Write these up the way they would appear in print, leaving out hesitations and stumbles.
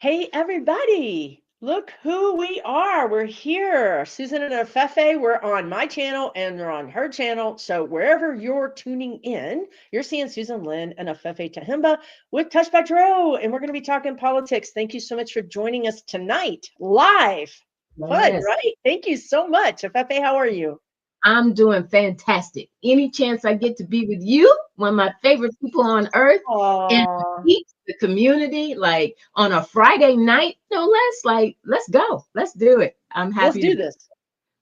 Hey, everybody. Look who we are. We're here. Susan and Afefe, we're on my channel and they're on her channel. So wherever you're tuning in, you're seeing Susan Lynn and Afefe Tahimba with Touch by Tarot. And we're going to be talking politics. Thank you so much for joining us tonight live. Fun, Yes, right? Thank you so much. Afefe, how are you? I'm doing fantastic. Any chance I get to be with you, one of my favorite people on earth, and Oh, the community, like on a Friday night, no less, like, let's go. Let's do it. I'm let's happy to do be. this.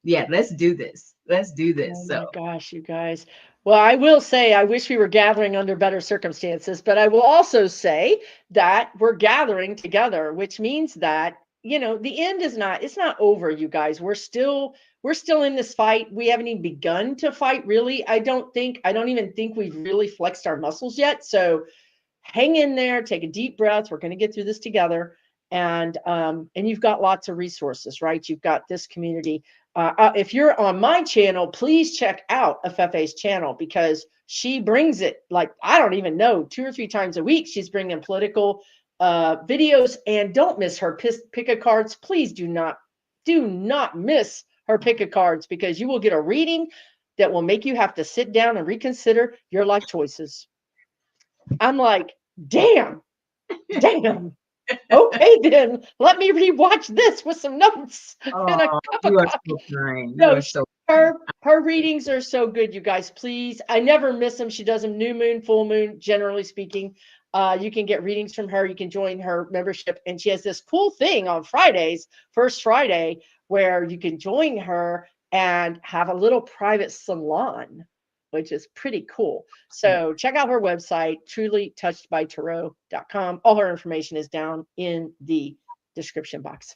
Yeah, let's do this. Let's do this. Oh So my gosh, you guys. Well, I will say I wish we were gathering under better circumstances, but I will also say that we're gathering together, which means that, the end is not it's not over, you guys. We're still in this fight. We haven't even begun to fight really. I don't even think we've really flexed our muscles yet. So hang in there, take a deep breath. We're going to get through this together. And you've got lots of resources, right? You've got this community. If you're on my channel, please check out Afefe's channel because she brings it like, I don't even know, 2 or 3 times a week. She's bringing political videos, and don't miss her pick a cards. Please do not miss her pick a cards because you will get a reading that will make you have to sit down and reconsider your life choices. I'm like, damn, damn. Okay, then let me rewatch this with some notes and a oh, cup of you are coffee. so kind. You No, are so kind. her readings are so good, you guys. Please, I never miss them. She does them new moon, full moon, generally speaking. You can get readings from her. You can join her membership, and she has this cool thing on Fridays, first Friday, where you can join her and have a little private salon, which is pretty cool. So check out her website, trulytouchedbytarot.com. All her information is down in the description box.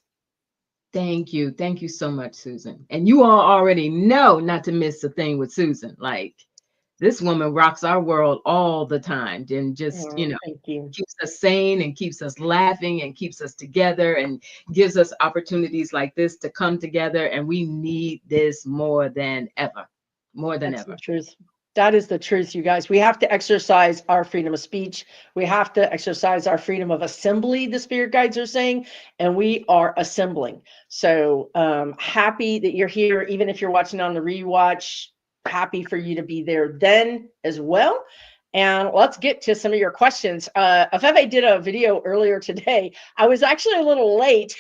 Thank you. Thank you so much, Susan. And you all already know not to miss a thing with Susan. Like, this woman rocks our world all the time and just, Oh, thank you. keeps us sane and keeps us laughing and keeps us together and gives us opportunities like this to come together. And we need this more than ever, more than That's the ever. truth. That is the truth, you guys. We have to exercise our freedom of speech. We have to exercise our freedom of assembly, the spirit guides are saying, and we are assembling. So happy that you're here, even if you're watching on the rewatch. Happy for you to be there then as well. And let's get to some of your questions. Afefe did a video earlier today. I was actually a little late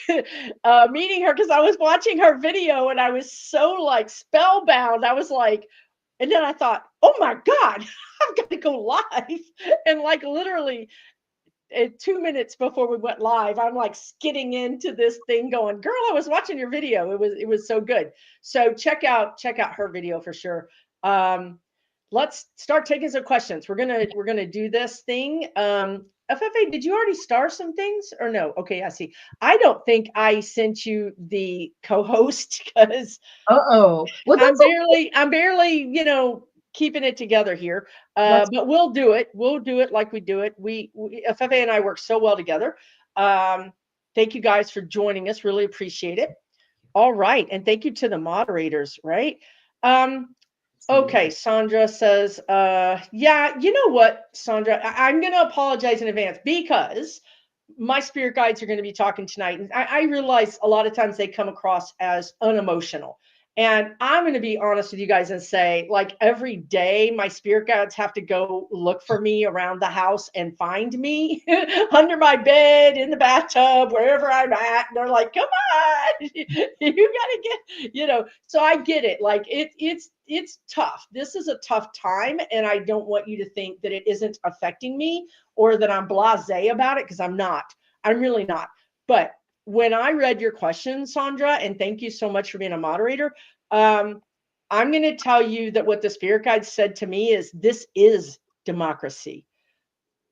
meeting her because I was watching her video and I was so like spellbound. I was like, and then I thought, oh my God, I've got to go live. And like literally 2 minutes before we went live, I'm like skidding into this thing going, girl, I was watching your video. It was so good. So check out her video for sure. Um, let's start taking some questions. We're gonna do this thing. FFA, did you already star some things or no? Okay, I see. I don't think I sent you the co-host because Uh-oh. Well, I'm that's okay. barely, I'm barely, keeping it together here. That's But we'll do it. We'll do it like we do it. We Fefe and I work so well together. Um, thank you guys for joining us. Really appreciate it. All right, and thank you to the moderators. Right. Um, okay. absolutely. Sandra says, yeah. You know what, Sandra? I'm going to apologize in advance because my spirit guides are going to be talking tonight. And I realize a lot of times they come across as unemotional. And I'm going to be honest with you guys and say, like, every day, my spirit guides have to go look for me around the house and find me under my bed, in the bathtub, wherever I'm at. And they're like, come on, you got to so I get it. Like, it's tough. This is a tough time. And I don't want you to think that it isn't affecting me or that I'm blasé about it because I'm not. I'm really not. But when I read your question, Sandra, and thank you so much for being a moderator, um, I'm going to tell you that what the spirit guide said to me is this is democracy.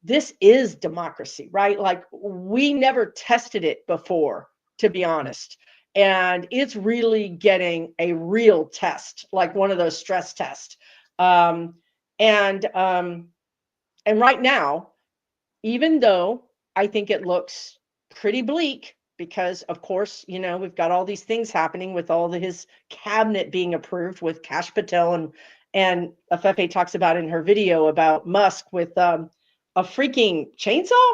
This is democracy, right? Like we never tested it before, to be honest. And it's really getting a real test, like one of those stress tests. Um, and and right now, even though I think it looks pretty bleak because of course, we've got all these things happening with his cabinet being approved with Kash Patel and Afefe talks about in her video about Musk with a freaking chainsaw.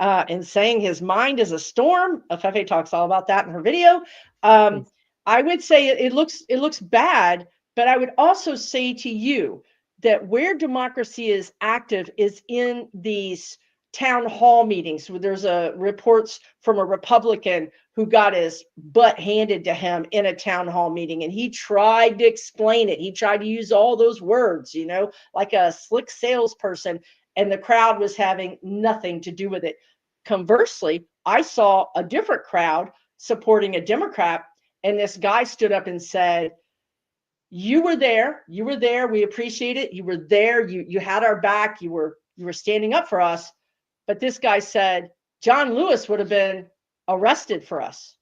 and saying his mind is a storm. Afefe talks all about that in her video. I would say it looks bad, but I would also say to you that where democracy is active is in these town hall meetings where there's reports from a Republican who got his butt handed to him in a town hall meeting, and he tried to explain it. He tried to use all those words, like a slick salesperson, and the crowd was having nothing to do with it. Conversely, I saw a different crowd supporting a Democrat, and this guy stood up and said, you were there, we appreciate it, you were there, you had our back, you were standing up for us. But this guy said John Lewis would have been arrested for us.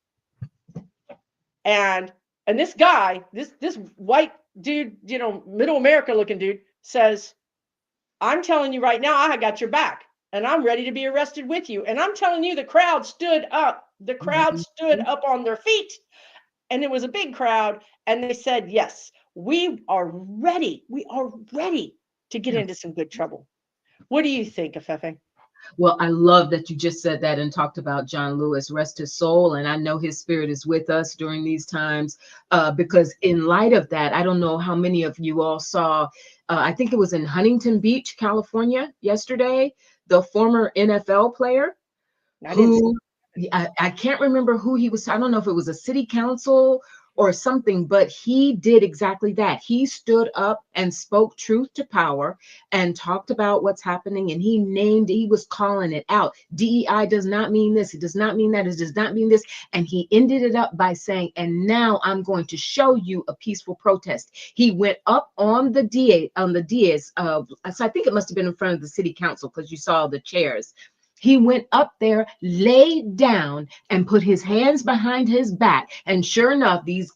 And this guy, this white dude, middle America looking dude, says, I'm telling you right now, I got your back, and I'm ready to be arrested with you. And I'm telling you, the crowd stood up. The crowd stood up on their feet, and it was a big crowd. And they said, yes, we are ready. We are ready to get into some good trouble. What do you think, Afefe? Well, I love that you just said that and talked about John Lewis, rest his soul. And I know his spirit is with us during these times, because in light of that, I don't know how many of you all saw, I think it was in Huntington Beach, California yesterday, the former NFL player who, I can't remember who he was. I don't know if it was a city council or something, but he did exactly that. He stood up and spoke truth to power and talked about what's happening. And he was calling it out. DEI does not mean this. It does not mean that. It does not mean this. And he ended it up by saying, and now I'm going to show you a peaceful protest. He went up on the dais. So I think it must have been in front of the city council, because you saw the chairs. He went up there, laid down, and put his hands behind his back. And sure enough, these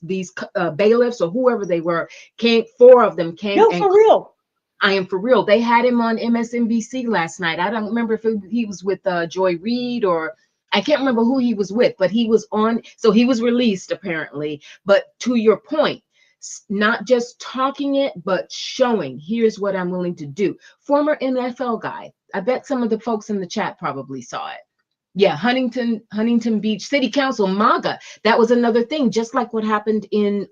bailiffs or whoever they were came. 4 of them came. No, for real. I am for real. They had him on MSNBC last night. I don't remember if he was with Joy Reid, or I can't remember who he was with, but he was on. So he was released apparently. But to your point, not just talking it, but showing, here's what I'm willing to do. Former NFL guy. I bet some of the folks in the chat probably saw it. Yeah, Huntington Beach City Council, MAGA. That was another thing, just like what happened in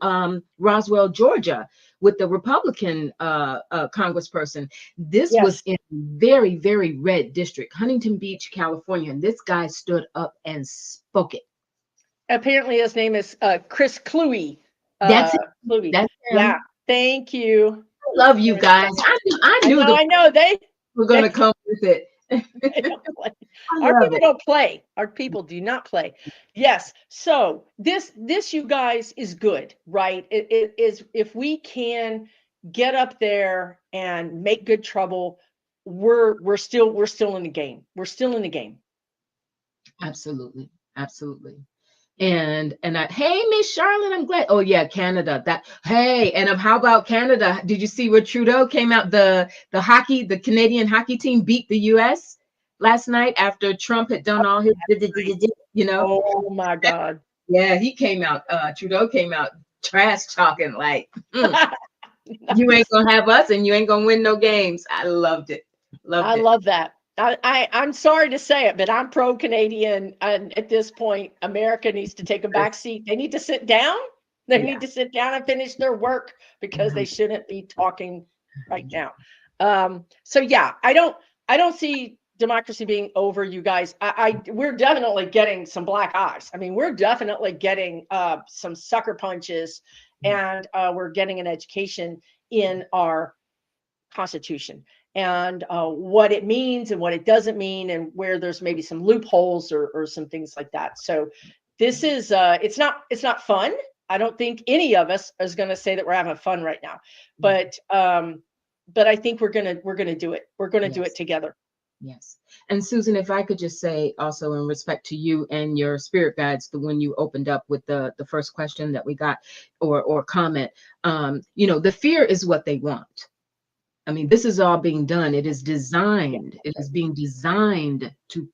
Roswell, Georgia, with the Republican congressperson. This was in very, very red district, Huntington Beach, California. And this guy stood up and spoke it. Apparently his name is Chris Cluey. That's it. Cluey. That's him. Yeah, thank you. I love you guys. I knew I know they were going to come with it. Our people don't play. Our people do not play. Yes. So this you guys is good, right? It is, if we can get up there and make good trouble, we're still in the game. We're still in the game. Absolutely. And hey, Miss Charlotte, I'm glad. Oh yeah, Canada. And how about Canada? Did you see where Trudeau came out? The Canadian hockey team beat the US last night after Trump had done all his, Oh my God. Yeah, he came out. Trudeau came out trash talking like, you ain't gonna have us, and you ain't gonna win no games. I loved it. I love that. I'm sorry to say it, but I'm pro-Canadian. And at this point, America needs to take a back seat. They need to sit down. They need to sit down and finish their work, because they shouldn't be talking right now. So yeah, I don't see democracy being over, you guys. We're definitely getting some black eyes. I mean, we're definitely getting some sucker punches, and we're getting an education in our Constitution, and what it means and what it doesn't mean, and where there's maybe some loopholes or some things like that. So this is it's not fun. I don't think any of us is going to say that we're having fun right now, but I think we're gonna do it. We're gonna do it together. Yes. And Susan, if I could just say also, in respect to you and your spirit guides, when you opened up with the first question that we got, or comment, the fear is what they want. I mean, this is all being done. It is designed. It is being designed to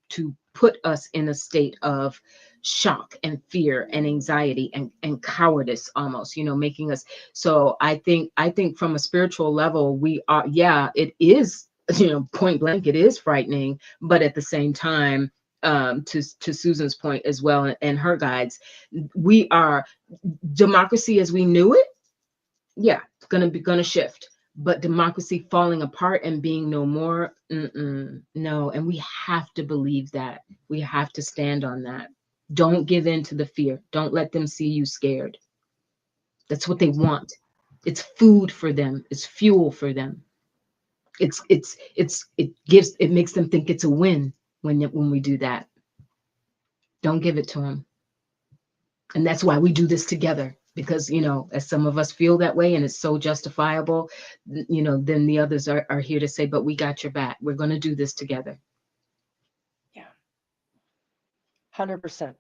put us in a state of shock and fear and anxiety and cowardice, almost, making us. So I think from a spiritual level, we are, it is, point blank, it is frightening. But at the same time, to Susan's point as well, and her guides, we are democracy as we knew it. Yeah, it's gonna shift, but democracy falling apart and being no more. No, and we have to believe that. We have to stand on that. Don't give in to the fear. Don't let them see you scared. That's what they want. It's food for them. It's fuel for them. It makes them think it's a win when we do that. Don't give it to them. And that's why we do this together, because, as some of us feel that way and it's so justifiable, then the others are here to say, but we got your back. We're going to do this together. Yeah. 100%.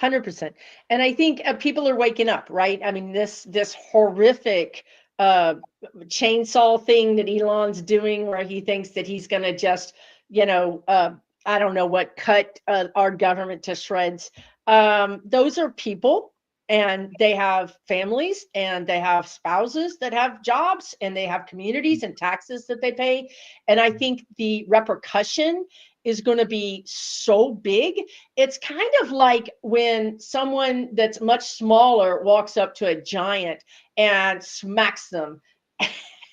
100%. And I think people are waking up, right? I mean, this horrific chainsaw thing that Elon's doing, where he thinks that he's going to just, I don't know what, cut our government to shreds. Those are people, and they have families, and they have spouses that have jobs, and they have communities and taxes that they pay. And I think the repercussion is going to be so big. It's kind of like when someone that's much smaller walks up to a giant and smacks them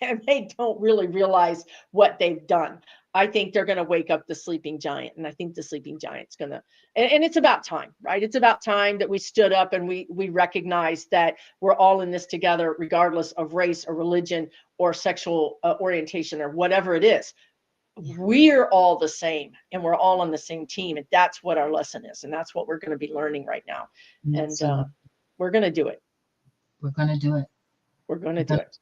and they don't really realize what they've done. I think they're going to wake up the sleeping giant. And I think the sleeping giant's going to, and it's about time, right? It's about time that we stood up and we recognize that we're all in this together, regardless of race or religion or sexual orientation or whatever it is. We're all the same, and we're all on the same team. And that's what our lesson is. And that's what we're going to be learning right now. And we're going to do it. We're going to do it. We're going to do it.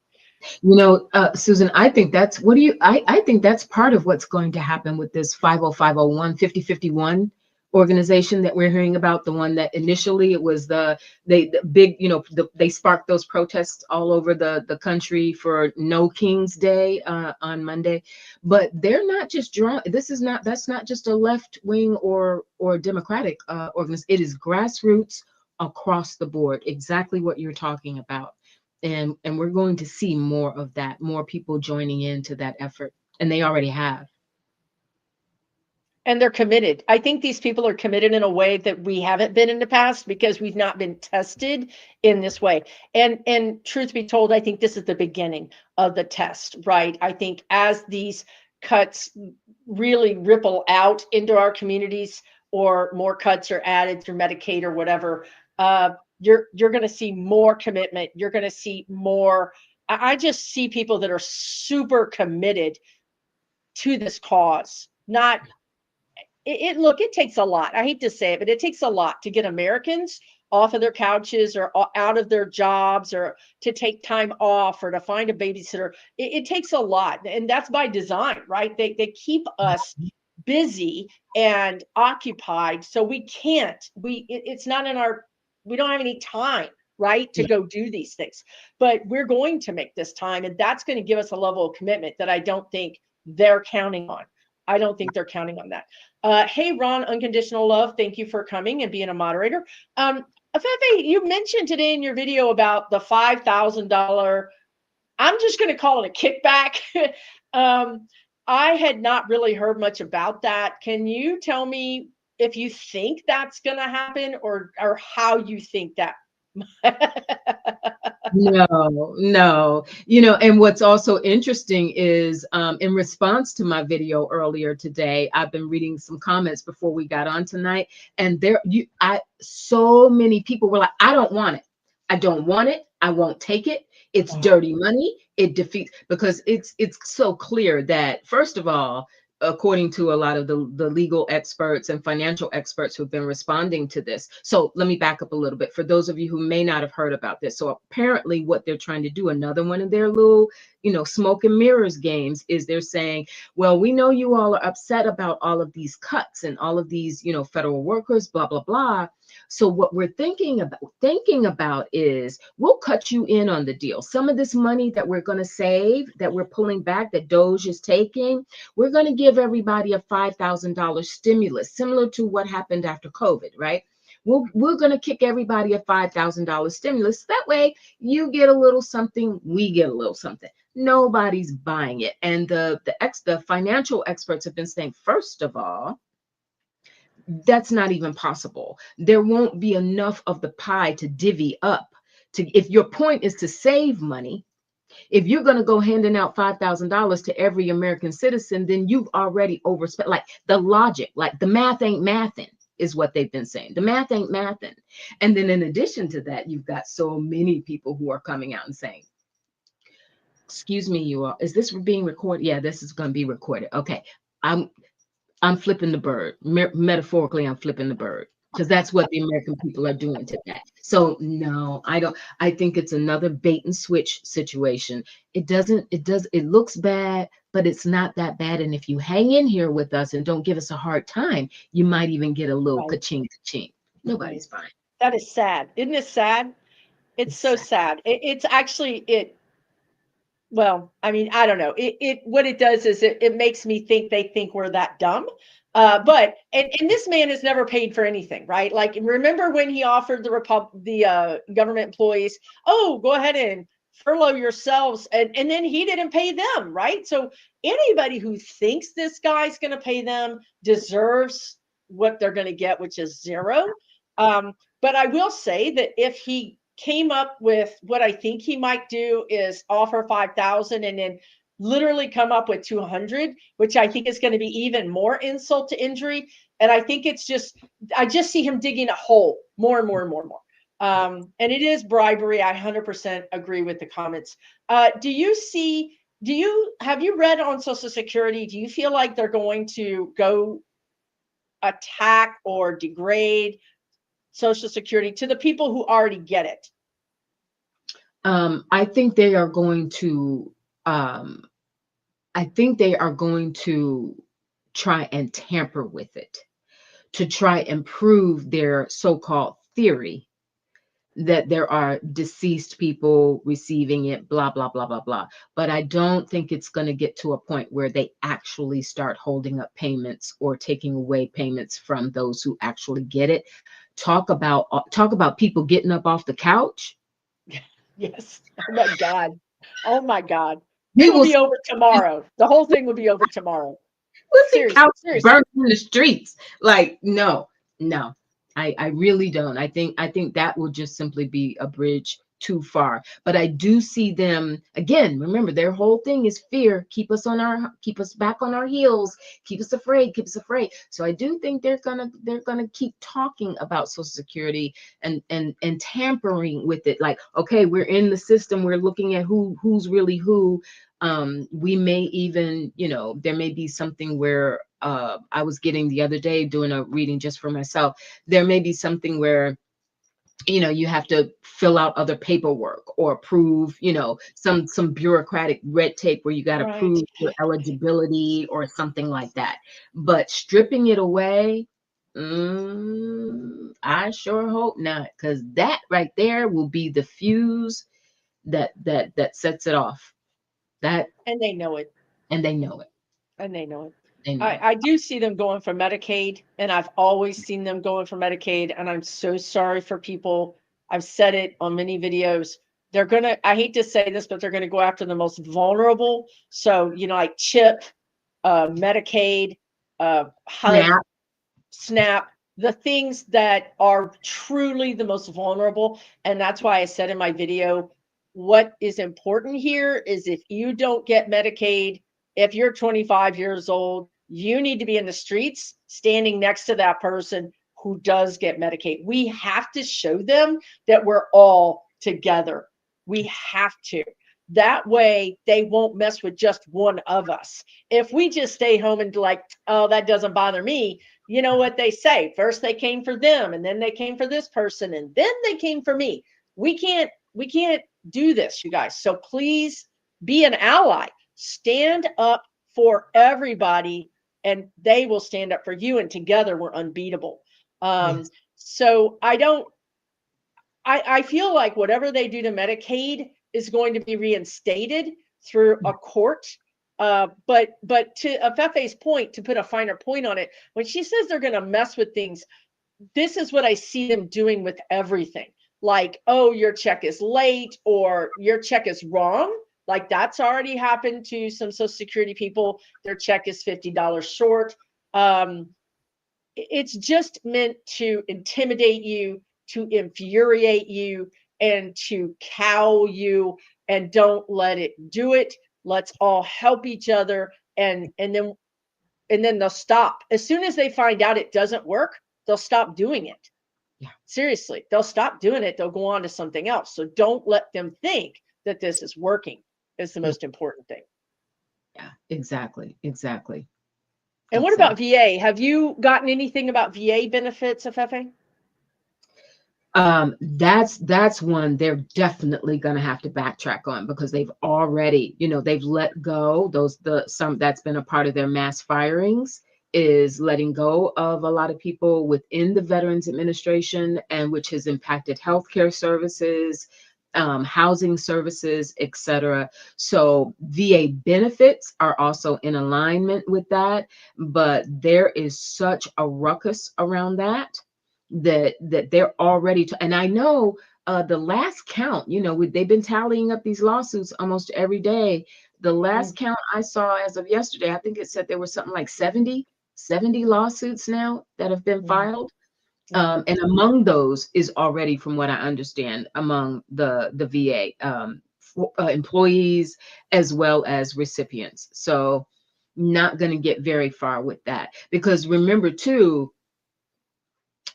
Susan, I think that's, I think that's part of what's going to happen with this 50501, 5051 organization that we're hearing about. The one that initially it was the big, they sparked those protests all over the country for No King's Day on Monday. But they're not just drawn. That's not just a left wing or Democratic organization. It is grassroots across the board. Exactly what you're talking about. And we're going to see more of that, more people joining into that effort. And they already have. And they're committed. I think these people are committed in a way that we haven't been in the past, because we've not been tested in this way. And truth be told, I think this is the beginning of the test, right? I think as these cuts really ripple out into our communities, or more cuts are added through Medicaid or whatever, you're going to see more commitment. You're going to see more. I just see people that are super committed to this cause. Look, it takes a lot. I hate to say it, but it takes a lot to get Americans off of their couches or out of their jobs, or to take time off, or to find a babysitter. It takes a lot. And that's by design, right? They keep us busy and occupied. So it's not in our, we don't have any time, right, to go do these things. But we're going to make this time, and that's going to give us a level of commitment that I don't think they're counting on. I don't think they're counting on that. Hey, Ron, Unconditional Love, thank you for coming and being a moderator. Afefe, you mentioned today in your video about the $5,000, I'm just going to call it a kickback. I had not really heard much about that. Can you tell me if you think that's going to happen, or how you think that? No. And what's also interesting is in response to my video earlier today, I've been reading some comments before we got on tonight, and so many people were like, I don't want it. I don't want it. I won't take it. It's dirty money. It defeats, because it's so clear that, first of all, according to a lot of the legal experts and financial experts who've been responding to this. So let me back up a little bit for those of you who may not have heard about this. So apparently what they're trying to do, another one of their little, smoke and mirrors games, is they're saying, well, we know you all are upset about all of these cuts and all of these, federal workers, blah, blah, blah. So what we're thinking about is, we'll cut you in on the deal. Some of this money that we're going to save, that we're pulling back, that Doge is taking, we're going to give everybody a $5,000 stimulus, similar to what happened after COVID, right? We're going to kick everybody a $5,000 stimulus. That way you get a little something, we get a little something. Nobody's buying it. And the financial experts have been saying, first of all, That's not even possible. There won't be enough of the pie to divvy up. If your point is to save money, if you're going to go handing out $5,000 to every American citizen, then you've already overspent. Like the logic, like the math ain't mathing is what they've been saying. The math ain't mathing. And then in addition to that, you've got so many people who are coming out and saying, excuse me, you all, is this being recorded? Yeah, this is going to be recorded. Okay. I'm flipping the bird. Metaphorically, I'm flipping the bird, because that's what the American people are doing today. So no, I don't. I think it's another bait and switch situation. It looks bad, but it's not that bad. And if you hang in here with us and don't give us a hard time, you might even get a little Right. ka-ching, ka-ching. Nobody's fine. That is sad. Isn't it sad? It's so sad. It's actually it. Well, I mean, I don't know. It what it does is it makes me think they think we're that dumb. But and this man has never paid for anything, right? Like, remember when he offered the government employees, oh, go ahead and furlough yourselves, and then he didn't pay them, right? So anybody who thinks this guy's going to pay them deserves what they're going to get, which is zero. But I will say that if he came up with what I think he might do is offer 5,000 and then literally come up with 200, which I think is going to be even more insult to injury. And I think I just see him digging a hole more and more and more and more. And it is bribery. I 100% agree with the comments. Have you read on Social Security? Do you feel like they're going to go attack or degrade Social Security to the people who already get it? I think they are going to. I think they are going to try and tamper with it to try and prove their so-called theory that there are deceased people receiving it, blah, blah, blah, blah, blah. But I don't think it's going to get to a point where they actually start holding up payments or taking away payments from those who actually get it. Talk about people getting up off the couch. Yes. Oh my God. Oh my God. We It will will be over tomorrow. The whole thing will be over tomorrow. we'll see Seriously, couches seriously. burnt in the streets. Like, no. I really don't. I think that will just simply be a bridge too far. But I do see them again. Remember, their whole thing is fear. Keep us back on our heels. Keep us afraid. Keep us afraid. So I do think they're gonna keep talking about Social Security and tampering with it. Like, okay, we're in the system. We're looking at who's really who. We may even, there may be something where I was getting the other day doing a reading just for myself. There may be something where you have to fill out other paperwork or prove, some bureaucratic red tape where you got to Right. prove your eligibility or something like that. But stripping it away, I sure hope not, because that right there will be the fuse that sets it off. That And they know it. and they know it. And they know it. They know it. I do see them going for Medicaid, and I've always seen them going for Medicaid. And I'm so sorry for people. I've said it on many videos. I hate to say this, but they're going to go after the most vulnerable. So, like CHIP, Medicaid, HUD, Snap. SNAP, the things that are truly the most vulnerable. And that's why I said in my video, what is important here is if you don't get Medicaid, if you're 25 years old, you need to be in the streets standing next to that person who does get Medicaid. We have to show them that we're all together. We have to. That way, they won't mess with just one of us. If we just stay home and like, oh, that doesn't bother me, you know what they say? First they came for them, and then they came for this person, and then they came for me. We can't do this, you guys. So please be an ally. Stand up for everybody, and they will stand up for you. And together we're unbeatable. Yes. So I feel like whatever they do to Medicaid is going to be reinstated through a court. But to Afefe's point, to put a finer point on it, when she says they're going to mess with things, this is what I see them doing with everything. Like, oh, your check is late or your check is wrong. Like that's already happened to some Social Security people. Their check is $50 short. It's just meant to intimidate you, to infuriate you, and to cow you. And don't let it do it. Let's all help each other, and then they'll stop. As soon as they find out it doesn't work, they'll stop doing it. Yeah. Seriously, they'll stop doing it. They'll go on to something else. So don't let them think that this is working, is the Yeah. most important thing. Yeah, exactly. Exactly. And what about VA? Have you gotten anything about VA benefits, Afefe? That's one they're definitely going to have to backtrack on, because they've already, they've let go some that's been a part of their mass firings, is letting go of a lot of people within the Veterans Administration, and which has impacted healthcare services, housing services, etc. So VA benefits are also in alignment with that, but there is such a ruckus around that they're already and I know the last count, they've been tallying up these lawsuits almost every day. The last count I saw as of yesterday, I think it said there was something like 70 lawsuits now that have been filed. And among those is already, from what I understand, among the VA employees as well as recipients. So not going to get very far with that, because remember too,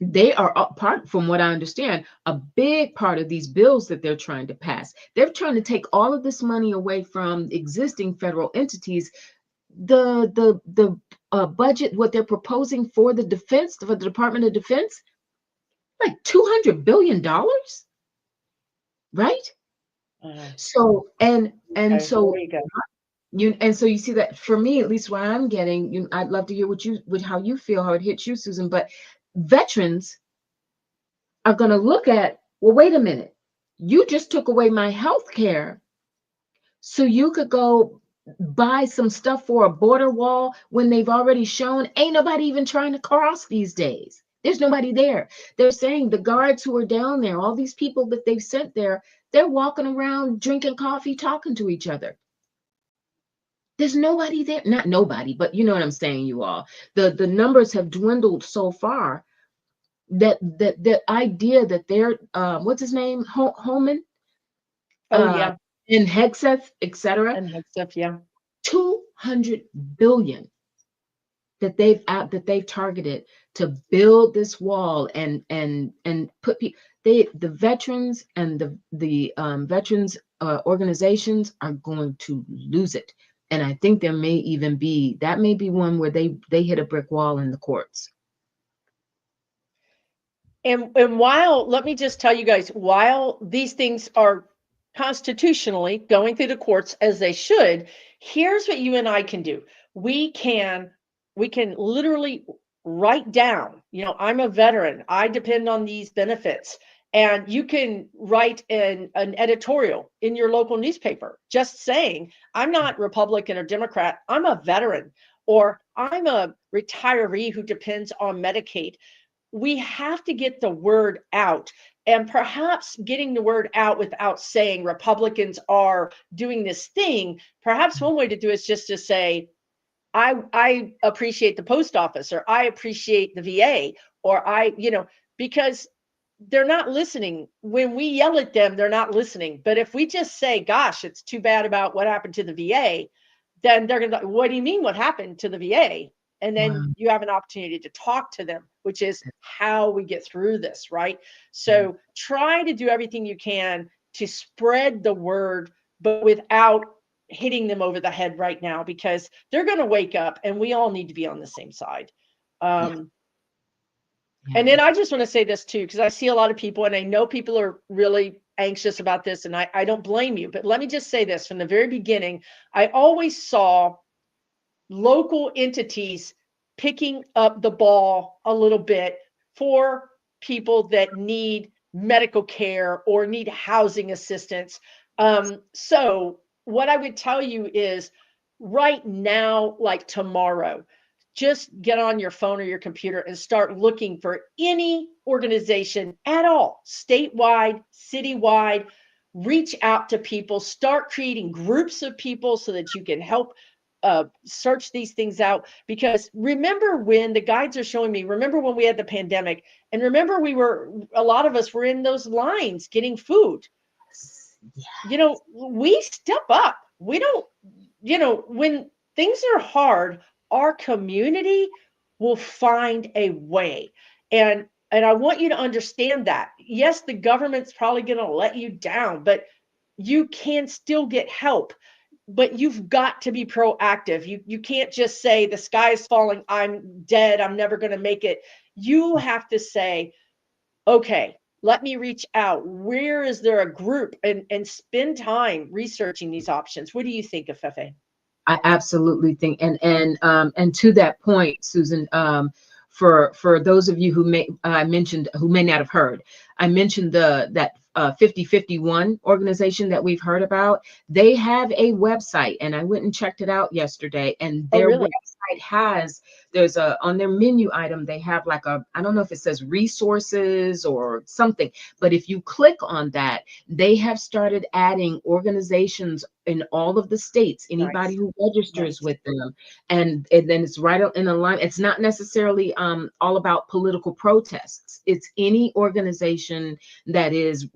they are part, from what I understand, a big part of these bills that they're trying to pass. They're trying to take all of this money away from existing federal entities. The budget, what they're proposing for the defense, for the Department of Defense, like $200 billion, right? So and Okay, so there you go. so you see that, for me at least, what I'm getting, I'd love to hear how you feel, how it hits you, Susan. But veterans are going to look at, well, wait a minute, you just took away my health care so you could go buy some stuff for a border wall, when they've already shown ain't nobody even trying to cross these days. There's nobody there. They're saying the guards who are down there, all these people that they've sent there, they're walking around drinking coffee, talking to each other. There's nobody there. Not nobody, but you know what I'm saying, you all. The numbers have dwindled so far that the idea that they're what's his name, Holman, Yeah, and Hegseth, etc., and that stuff. Yeah. 200 billion that they've targeted to build this wall and put people, the veterans and the veterans organizations are going to lose it. And I think there may even be one where they hit a brick wall in the courts. And while, let me just tell you guys, while these things are constitutionally going through the courts as they should, here's what you and I can do. We can literally write down, I'm a veteran, I depend on these benefits. And you can write an editorial in your local newspaper just saying, I'm not Republican or Democrat, I'm a veteran, or I'm a retiree who depends on Medicaid. We have to get the word out, and perhaps getting the word out without saying Republicans are doing this thing. Perhaps one way to do it is just to say, I appreciate the post office, or I appreciate the VA, or because they're not listening. When we yell at them, they're not listening. But if we just say, gosh, it's too bad about what happened to the VA, then they're going to, what do you mean what happened to the VA? And then Wow. you have an opportunity to talk to them, which is how we get through this, right? So try to do everything you can to spread the word, but without hitting them over the head right now, because they're going to wake up and we all need to be on the same side. And then I just want to say this too, because I see a lot of people, and I know people are really anxious about this, and I don't blame you, but let me just say this. From the very beginning, I always saw local entities picking up the ball a little bit for people that need medical care or need housing assistance. So what I would tell you is, right now, like tomorrow, just get on your phone or your computer and start looking for any organization at all, statewide, citywide. Reach out to people, start creating groups of people so that you can help search these things out, because remember when the guides are showing me, remember when we had the pandemic, and remember a lot of us were in those lines getting food. We step up. We don't, when things are hard, our community will find a way. And I want you to understand that. Yes, the government's probably going to let you down, but you can still get help. But you've got to be proactive. You can't just say the sky is falling, I'm dead, I'm never going to make it. You have to say, okay, let me reach out. Where is there a group, and spend time researching these options? What do you think, Afefe? I absolutely think, and to that point, Susan, for those of you who may mentioned, who may not have heard, I mentioned that 5051 organization that we've heard about. They have a website, and I went and checked it out yesterday, and Oh, their really? website has, there's on their menu item, they have like I don't know if it says resources or something, but if you click on that, they have started adding organizations in all of the states, anybody Nice. who registers Nice. with them. And then it's right in a line. It's not necessarily all about political protests. It's any organization that is,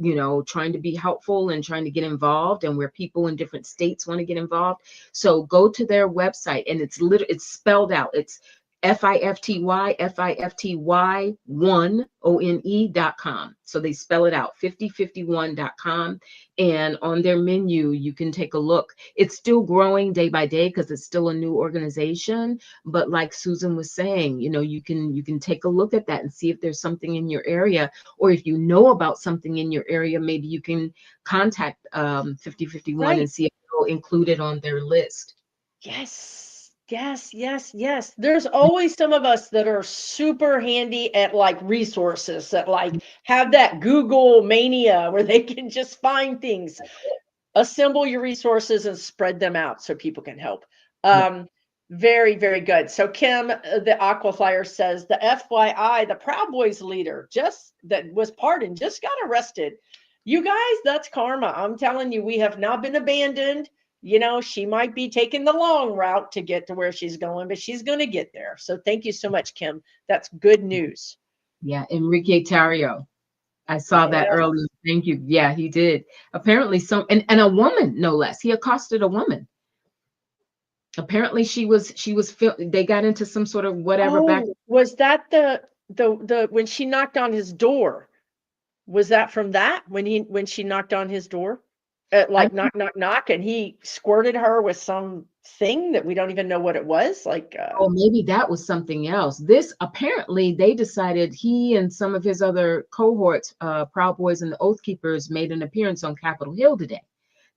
trying to be helpful and trying to get involved, and where people in different states want to get involved. So go to their website, and it's spelled out. It's FIFTY1ONE.com. So they spell it out, 5051.com. And on their menu, you can take a look. It's still growing day by day because it's still a new organization. But like Susan was saying, you can take a look at that and see if there's something in your area, or if you know about something in your area, maybe you can contact 5051 Right. and see if they'll include it on their list. Yes. Yes, yes, yes. There's always some of us that are super handy at like resources, that like have that Google mania where they can just find things. Assemble your resources and spread them out so people can help. Yeah. Very, very good. So Kim, the Aquaflyer, says the FYI, the Proud Boys leader that was pardoned just got arrested. You guys, that's karma. I'm telling you, we have not been abandoned. She might be taking the long route to get to where she's going, but she's going to get there. So thank you so much, Kim. That's good news. Yeah, Enrique Tarrio. I saw that Yes. earlier. Thank you. Yeah, he did. Apparently and a woman, no less. He accosted a woman. Apparently they got into some sort of whatever back. Oh, was that the when she knocked on his door? Was that from that when she knocked on his door? I Like knock, knock, knock, and he squirted her with some thing that we don't even know what it was. Like, Oh, maybe that was something else. This apparently they decided, he and some of his other cohorts, Proud Boys and the Oath Keepers, made an appearance on Capitol Hill today.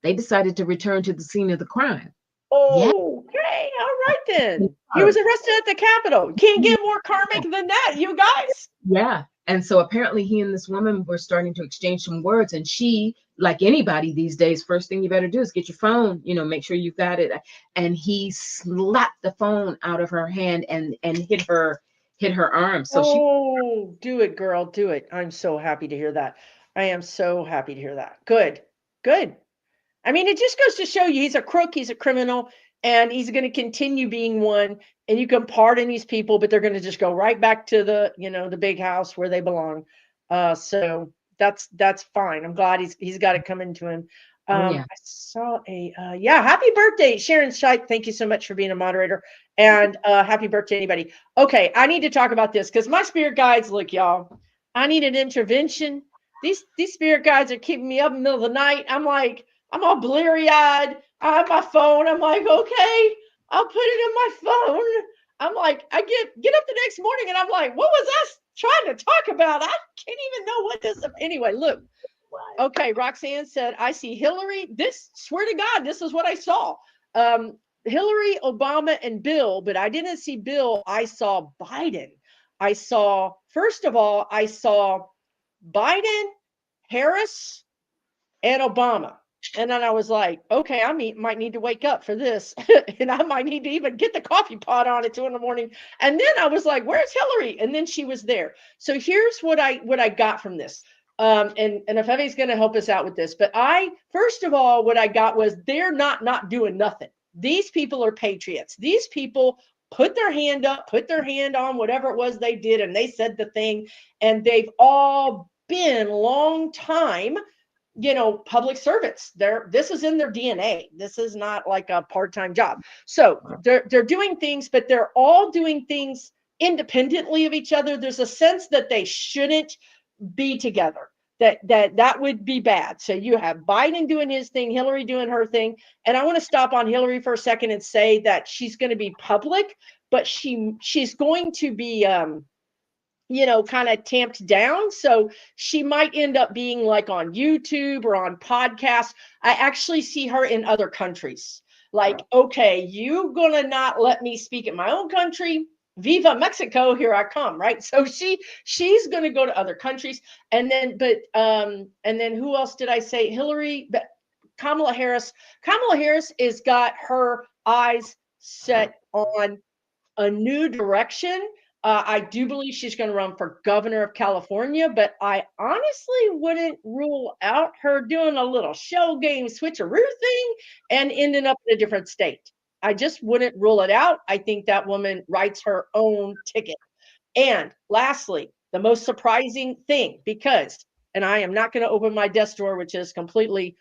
They decided to return to the scene of the crime. Yeah. okay, all right then. He was arrested at the Capitol. Can't get more karmic than that, you guys. Yeah. And so apparently he and this woman were starting to exchange some words. And she, like anybody these days, first thing you better do is get your phone, make sure you've got it. And he slapped the phone out of her hand and hit her arm. So Oh, do it, girl, do it. I'm so happy to hear that. I am so happy to hear that. Good, good. I mean, it just goes to show you he's a crook, he's a criminal, and he's going to continue being one. And you can pardon these people, but they're going to just go right back to the big house where they belong. So that's fine. I'm glad he's got it coming to him. oh yeah. I saw happy birthday, Sharon Scheit. Thank you so much for being a moderator, and happy birthday, anybody. Okay, I need to talk about this because my spirit guides, look, y'all, I need an intervention. These spirit guides are keeping me up in the middle of the night. I'm all bleary eyed. I have my phone. I'm like, okay, I'll put it in my phone. I'm like, I get up the next morning and I'm like, what was I trying to talk about? I can't even know what this. Anyway, look. Okay, Roxanne said, I see Hillary. Swear to God, this is what I saw. Hillary, Obama, and Bill, but I didn't see Bill. I saw Biden. First of all, I saw Biden, Harris, and Obama. And then I was like, okay, might need to wake up for this. And I might need to even get the coffee pot on at 2 a.m. And then I was like, where's Hillary? And then she was there. So here's what I got from this. And Afefe's going to help us out with this. But first of all, what I got was they're not doing nothing. These people are patriots. These people put their hand up, put their hand on whatever it was they did, and they said the thing. And they've all been long time, public servants. This is in their DNA. This is not like a part-time job. So they're doing things, but they're all doing things independently of each other. There's a sense that they shouldn't be together. That would be bad. So you have Biden doing his thing, Hillary doing her thing. And I want to stop on Hillary for a second and say that she's going to be public, but she's going to be kind of tamped down. So she might end up being like on YouTube or on podcasts. I actually see her in other countries. Like, okay, you gonna not let me speak in my own country? Viva Mexico, here I come, right? So she's going to go to other countries. And then who else did I say? Hillary, but Kamala Harris is got her eyes set on a new direction. I do believe she's going to run for governor of California, but I honestly wouldn't rule out her doing a little show game switcheroo thing and ending up in a different state. I just wouldn't rule it out. I think that woman writes her own ticket. And lastly, the most surprising thing, and I am not going to open my desk drawer, which is completely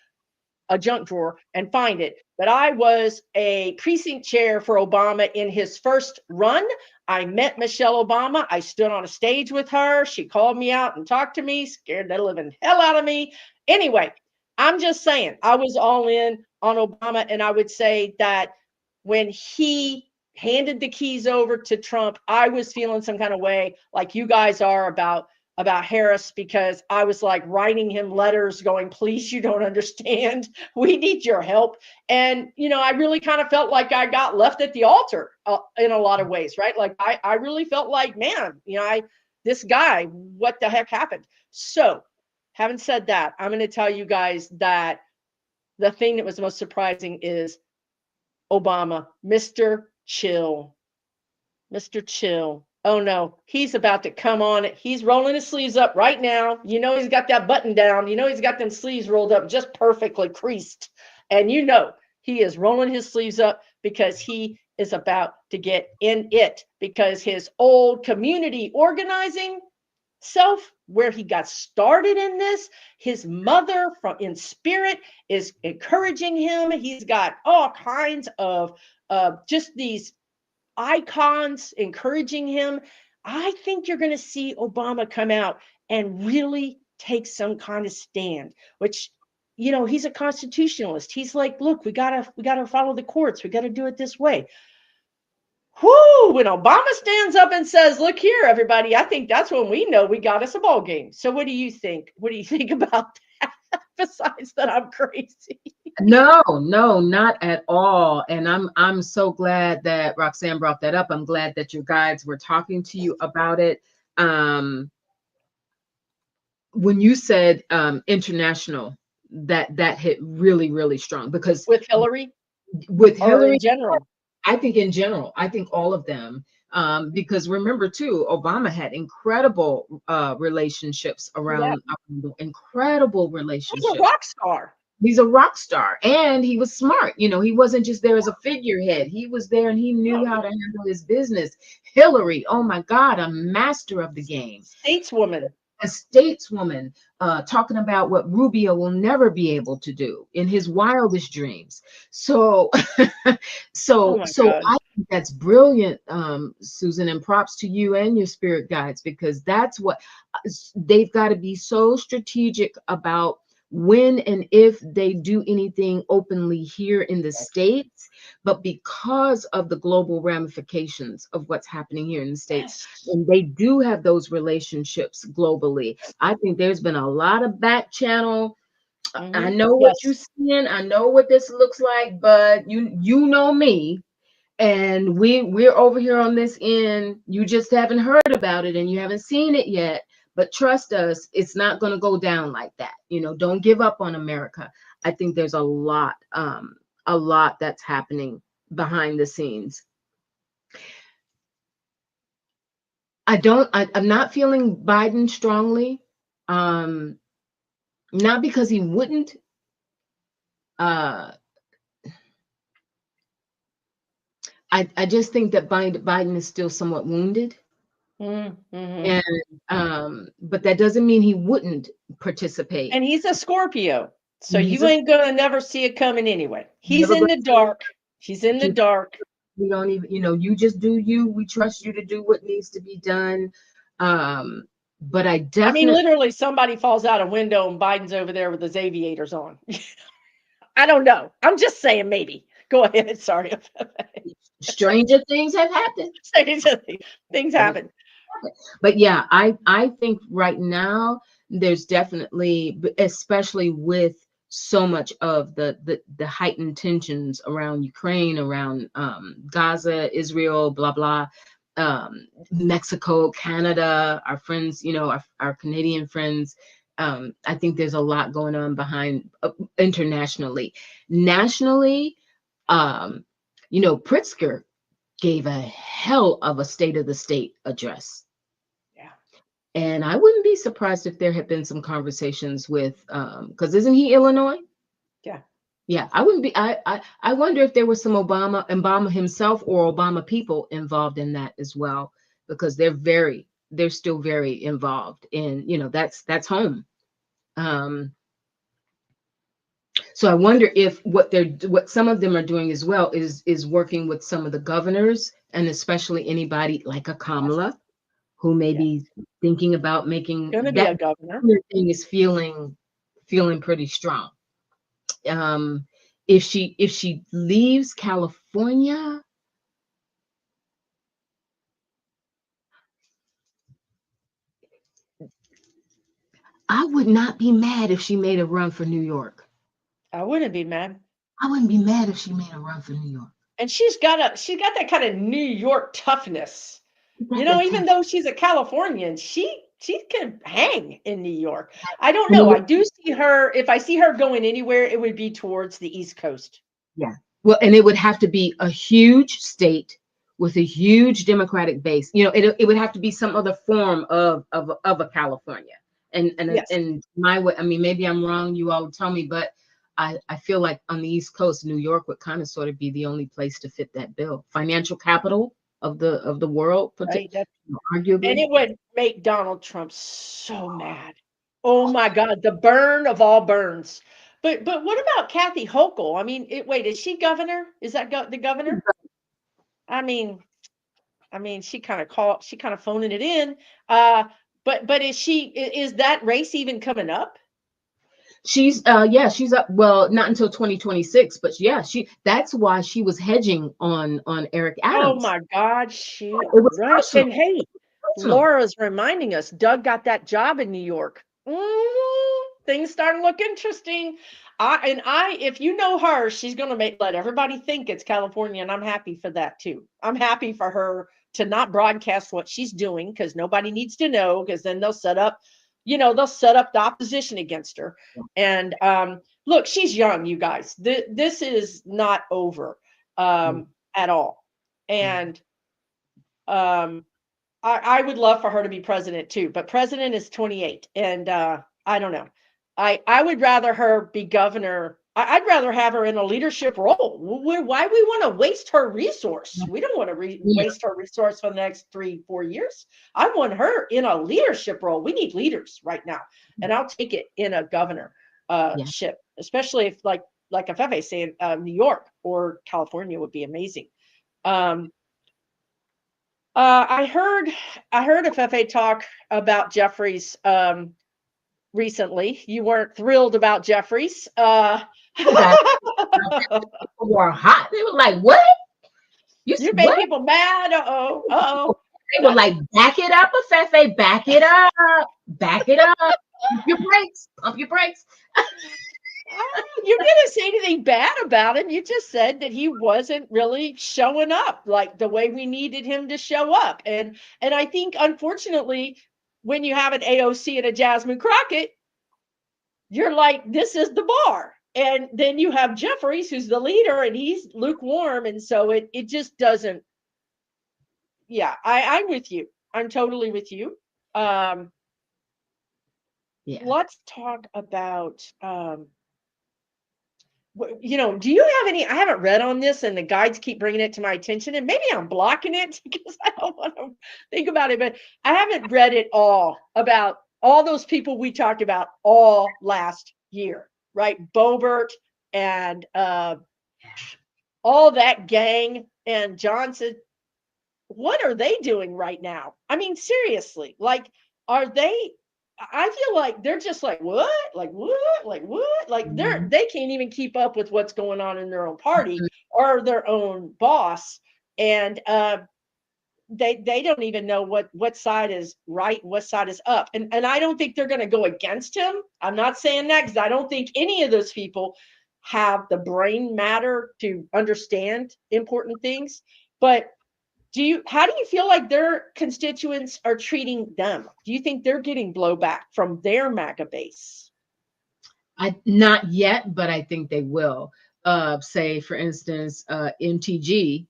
a junk drawer, and find it, but I was a precinct chair for Obama in his first run. I met Michelle Obama. I stood on a stage with her. She called me out and talked to me, scared the living hell out of me. Anyway, I'm just saying, I was all in on Obama, and I would say that when he handed the keys over to Trump, I was feeling some kind of way like you guys are about Harris, because I was like writing him letters going, please, you don't understand. We need your help. And, I really kind of felt like I got left at the altar in a lot of ways, right? Like I really felt like, man, this guy, what the heck happened? So having said that, I'm going to tell you guys that the thing that was most surprising is Obama, Mr. Chill. Mr. Chill. Oh no, he's about to come on it. He's rolling his sleeves up right now. He's got that button down. He's got them sleeves rolled up just perfectly creased. And he is rolling his sleeves up because he is about to get in it, because his old community organizing self, where he got started in this, his mother from in spirit is encouraging him. He's got all kinds of just these icons encouraging him. I think you're going to see Obama come out and really take some kind of stand, which, he's a constitutionalist. He's like, look, we gotta follow the courts. We got to do it this way. Whoo, when Obama stands up and says, look here, everybody, I think that's when we know we got us a ball game. So what do you think? What do you think about that? Besides that, I'm crazy. No, not at all. And I'm so glad that Roxanne brought that up. I'm glad that your guides were talking to you about it. When you said international, that hit really, really strong, because with Hillary in general. I think in general, I think all of them. Because remember too, Obama had incredible relationships around, incredible relationships. He's a rock star. He's a rock star, and he was smart. He wasn't just there as a figurehead. He was there and he knew how to handle his business. Hillary, oh my God, a master of the game. Stateswoman. A stateswoman, talking about what Rubio will never be able to do in his wildest dreams. So, I think that's brilliant, Susan, and props to you and your spirit guides, because that's what they've got to be so strategic about when and if they do anything openly here in the States, but because of the global ramifications of what's happening here in the States, and they do have those relationships globally. I think there's been a lot of back channel. I know what you're seeing. I know what this looks like, but you know me, and we're over here on this end. You just haven't heard about it and you haven't seen it yet. But trust us, it's not going to go down like that. Don't give up on America. I think there's a lot that's happening behind the scenes. I'm not feeling Biden strongly. Not because he wouldn't. I just think that Biden is still somewhat wounded. Mm-hmm. And but that doesn't mean he wouldn't participate. And he's a Scorpio, so He's you a ain't gonna never see it coming anyway. He's never in going the dark. He's in the to, dark. we don't even, you just do you. We trust you to do what needs to be done. But I I mean, definitely literally, somebody falls out a window and Biden's over there with his aviators on. I don't know. I'm just saying, maybe. Go ahead. Sorry. stranger things have happened. Things happen. But yeah, I think right now there's definitely, especially with so much of the heightened tensions around Ukraine, around Gaza, Israel, blah blah, Mexico, Canada, our friends, our Canadian friends. I think there's a lot going on behind internationally. Nationally, Pritzker gave a hell of a state of the state address. Yeah. And I wouldn't be surprised if there had been some conversations with, because isn't he Illinois? Yeah. Yeah, I wouldn't be. I wonder if there was some Obama himself or Obama people involved in that as well, because they're still very involved in, that's home. So I wonder if what some of them are doing as well is working with some of the governors, and especially anybody like a Kamala, who may Yeah. be thinking about making Gonna be that a governor. thing is feeling pretty strong. If she leaves California, I would not be mad if she made a run for New York. I wouldn't be mad. I wouldn't be mad if she made a run for New York. And she's got that kind of New York toughness. Got that Even tough. though she's a Californian, she can hang in New York. I don't You know know. I what? do see her. If I see her going anywhere, it would be towards the East Coast. Yeah. Well, and it would have to be a huge state with a huge Democratic base. It would have to be some other form of a California. And Yes. and my way, I mean, maybe I'm wrong. You all tell me, but I feel like on the East Coast, New York would kind of sort of be the only place to fit that bill. Financial capital of the world, Right. And arguably. it would make Donald Trump so mad. Oh my God, the burn of all burns. But what about Kathy Hochul? I mean, wait, is she governor? Is that the governor? I mean, she kind of phoning it in. Uh, but is that race even coming up? She's up. Well, not until 2026, but yeah, that's why she was hedging on Eric Oh Adams. my God, It was right. personal. And hey, Personal. Laura's reminding us Doug got that job in New York. Things starting to look interesting. If you know her, she's going to let everybody think it's California, and I'm happy for that too. I'm happy for her to not broadcast what she's doing because nobody needs to know, because then they'll set up, they'll set up the opposition against her. And look, she's young, you guys. This is not over at all. And um, I would love for her to be president too, but president is 28, and I don't know. I would rather her be governor. I'd rather have her in a leadership role. Why we want to waste her resource? We don't want to Yeah, waste her resource for the next 3-4 years. I want her in a leadership role. We need leaders right now, and I'll take it in a governor yeah. ship, especially if like Afefe saying New York or California would be amazing. Um, I heard Afefe talk about Jeffries recently. You weren't thrilled about Jeffries. Guys, people were hot. They were like, "What? You made What?" people mad. Uh-oh. Uh-oh. They were like, "Back it up, Afefe. Back it up. Back it up. Pump your brakes. Pump your brakes." You didn't say anything bad about him. You just said that he wasn't really showing up like the way we needed him to show up. And I think, unfortunately, when you have an AOC and a Jasmine Crockett, you're like, this is the bar. And then you have Jeffries, who's the leader, and he's lukewarm. And so it just doesn't. Yeah, I'm with you. I'm totally with you. Um, Yeah. let's talk about You know, do you have any? I haven't read on this, and the guides keep bringing it to my attention, and maybe I'm blocking it because I don't want to think about it. But I haven't read it all about all those people we talked about all last year, right? Bobert and all that gang. And John said, what are they doing right now? I mean, seriously, like, are they? I feel like they're just like, what? Like, what? Like, what? Like, they can't even keep up with what's going on in their own party or their own boss. And they don't even know what side is right, what side is up. And I don't think they're going to go against him. I'm not saying that because I don't think any of those people have the brain matter to understand important things. But how do you feel like their constituents are treating them? Do you think they're getting blowback from their MAGA base? Not yet, but I think they will. Say, for instance, MTG,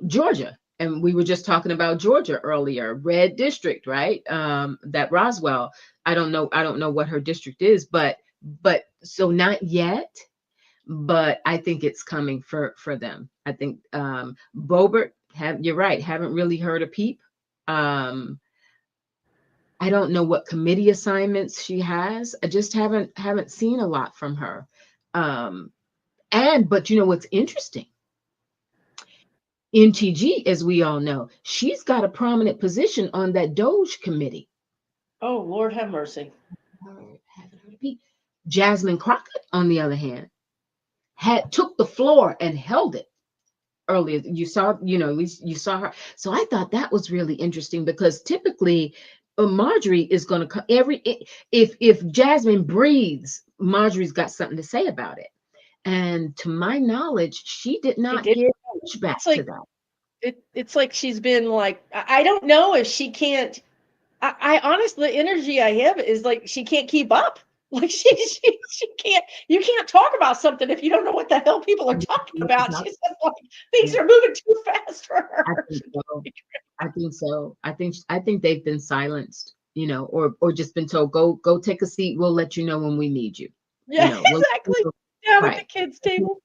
Georgia. And we were just talking about Georgia earlier, red district, right? That Roswell, I don't know what her district is, but so not yet, but I think it's coming for them. I think Bobert, you're right, haven't really heard a peep. I don't know what committee assignments she has. I just haven't seen a lot from her. But what's interesting? MTG, as we all know, she's got a prominent position on that Doge committee. Oh, Lord have mercy. Haven't heard a peep. Jasmine Crockett, on the other hand, took the floor and held it earlier. You saw, at least you saw her. So I thought that was really interesting because typically Marjorie is going to if Jasmine breathes, Marjorie's got something to say about it. And to my knowledge, she did not give pushback to that. It's like she's been like, I don't know if she can't. I honestly, the energy I have is like she can't keep up. Like she can't. You can't talk about something if you don't know what the hell people are talking about. She's just like, things are moving too fast for her. I think so. I think they've been silenced, or just been told, go take a seat. We'll let you know when we need you. Yeah, exactly. Down at the kids' table.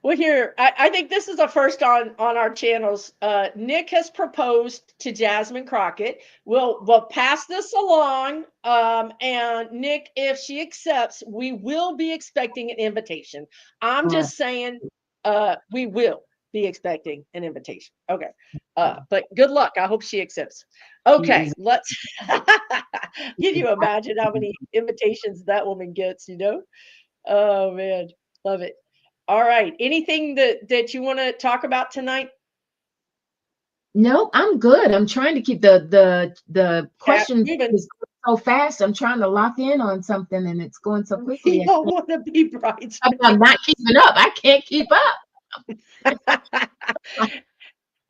Well, here, I think this is a first on our channels. Nick has proposed to Jasmine Crockett. We'll pass this along. And Nick, if she accepts, we will be expecting an invitation. I'm just saying, we will be expecting an invitation. Okay. But good luck. I hope she accepts. Okay, let's can you imagine how many invitations that woman gets, Oh man, love it. All right. Anything that you want to talk about tonight? No, I'm good. I'm trying to keep the question is so fast. I'm trying to lock in on something and it's going so quickly. We don't want to be bridesmaids. I'm not keeping up. I can't keep up.